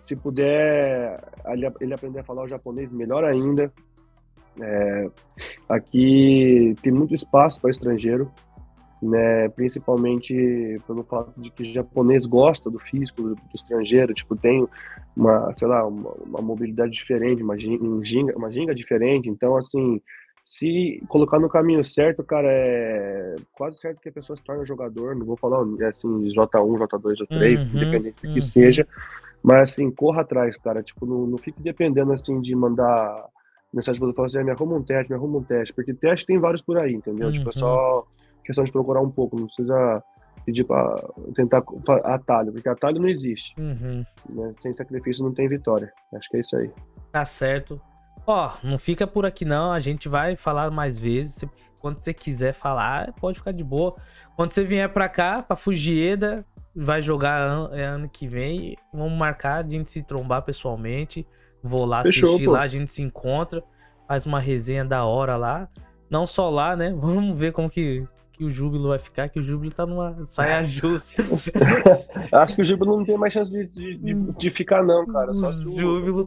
Se puder ele aprender a falar o japonês, melhor ainda. Aqui tem muito espaço para estrangeiro, né, principalmente pelo fato de que o japonês gosta do físico do estrangeiro, tipo, tem uma mobilidade diferente, uma ginga diferente, então, assim, se colocar no caminho certo, cara, é quase certo que a pessoa se torna jogador, não vou falar, assim, J1, J2, J3, independente do que seja, mas, assim, corra atrás, cara, tipo, não fique dependendo, assim, de mandar mensagem pra você falar assim, me arruma um teste, porque teste tem vários por aí, entendeu? Tipo, é só questão de procurar um pouco, não precisa pedir pra tentar atalho, porque atalho não existe. Né? Sem sacrifício não tem vitória. Acho que é isso aí. Tá certo. Ó, não fica por aqui não, a gente vai falar mais vezes. Quando você quiser falar, pode ficar de boa. Quando você vier pra cá, pra Fujieda, vai jogar ano que vem, vamos marcar, a gente se trombar pessoalmente. Vou lá assistir lá, a gente se encontra, faz uma resenha da hora lá. Não só lá, né? Vamos ver como que que o Júbilo vai ficar, que o Júbilo tá numa saia justa. Acho que o Júbilo não tem mais chance de ficar, não, cara. Só se O Júbilo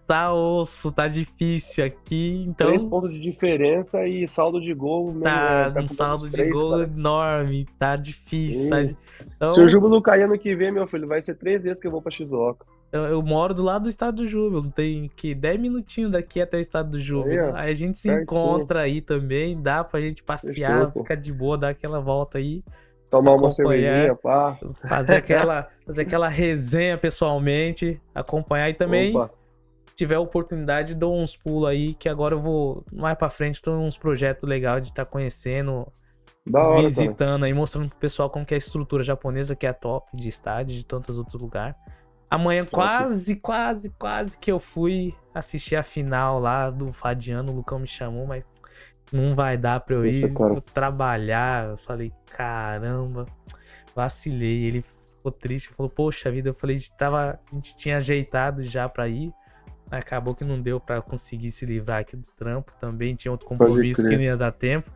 tá osso, tá difícil aqui, então 3 pontos de diferença e saldo de gol. tá com um saldo de 3, gol cara. enorme, tá difícil. Então, Se o Júbilo cair ano que vem, meu filho, vai ser 3 vezes que eu vou pra Shizuoka. eu moro do lado do estado do Júbilo, tem que 10 minutinhos daqui até o estado do Júbilo. Ó, Aí a gente se certinho. encontra aí também, dá pra gente passear, Fechou, pô. ficar de boa, dar aquela volta aí, Tomar uma acompanhar. cervejinha, pá. fazer aquela resenha pessoalmente, acompanhar e também, Opa. se tiver oportunidade, dou uns pulos aí, que agora eu vou mais pra frente, tô uns projetos legais de estar conhecendo, Da hora, cara. visitando aí, mostrando pro pessoal como que é a estrutura japonesa, que é a top de estádio, de tantos outros lugares. Amanhã quase que eu fui assistir a final lá do Fadiano, o Lucão me chamou, mas não vai dar pra eu ir, Poxa, cara. vou trabalhar. Eu falei, caramba, vacilei. Ele ficou triste, falou, poxa vida, eu falei, a gente tinha ajeitado já pra ir, mas acabou que não deu pra conseguir se livrar aqui do trampo. Também tinha outro compromisso crer. que não ia dar tempo.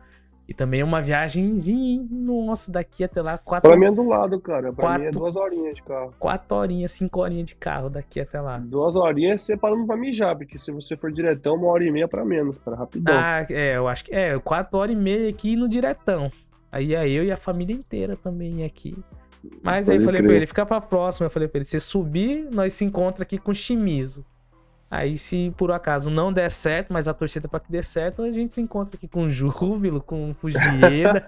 E também uma viagemzinha, nossa, daqui até lá, Pra mim é do lado, cara. Pra mim é 4 2 horinhas de carro. 4 horinhas, 5 horinhas de carro daqui até lá. 2 horinhas você parando pra mijar, porque se você for diretão, 1h30 pra menos, cara, rapidão. Ah, eu acho que 4h30 aqui no diretão. Aí eu e a família inteira também aqui. Mas aí eu falei pra ele, fica pra próxima. Eu falei pra ele, você subir, nós se encontra aqui com o Shimizu. Aí se por acaso não der certo, mas a torcida pra que dê certo, a gente se encontra aqui com o Júbilo, com o Fujieda.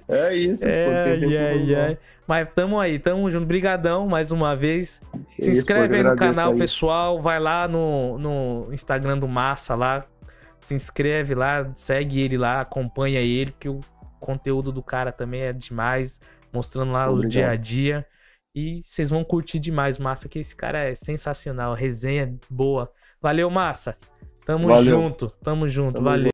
É isso, pô. Mas tamo aí, tamo junto. Brigadão mais uma vez. Se inscreve aí no canal, pessoal. Vai lá no Instagram do Massa lá. Se inscreve lá, segue ele lá, acompanha ele, que o conteúdo do cara também é demais. Mostrando lá o dia a dia. E vocês vão curtir demais, Massa, que esse cara é sensacional. Resenha boa. Valeu, Massa. Tamo junto. Valeu.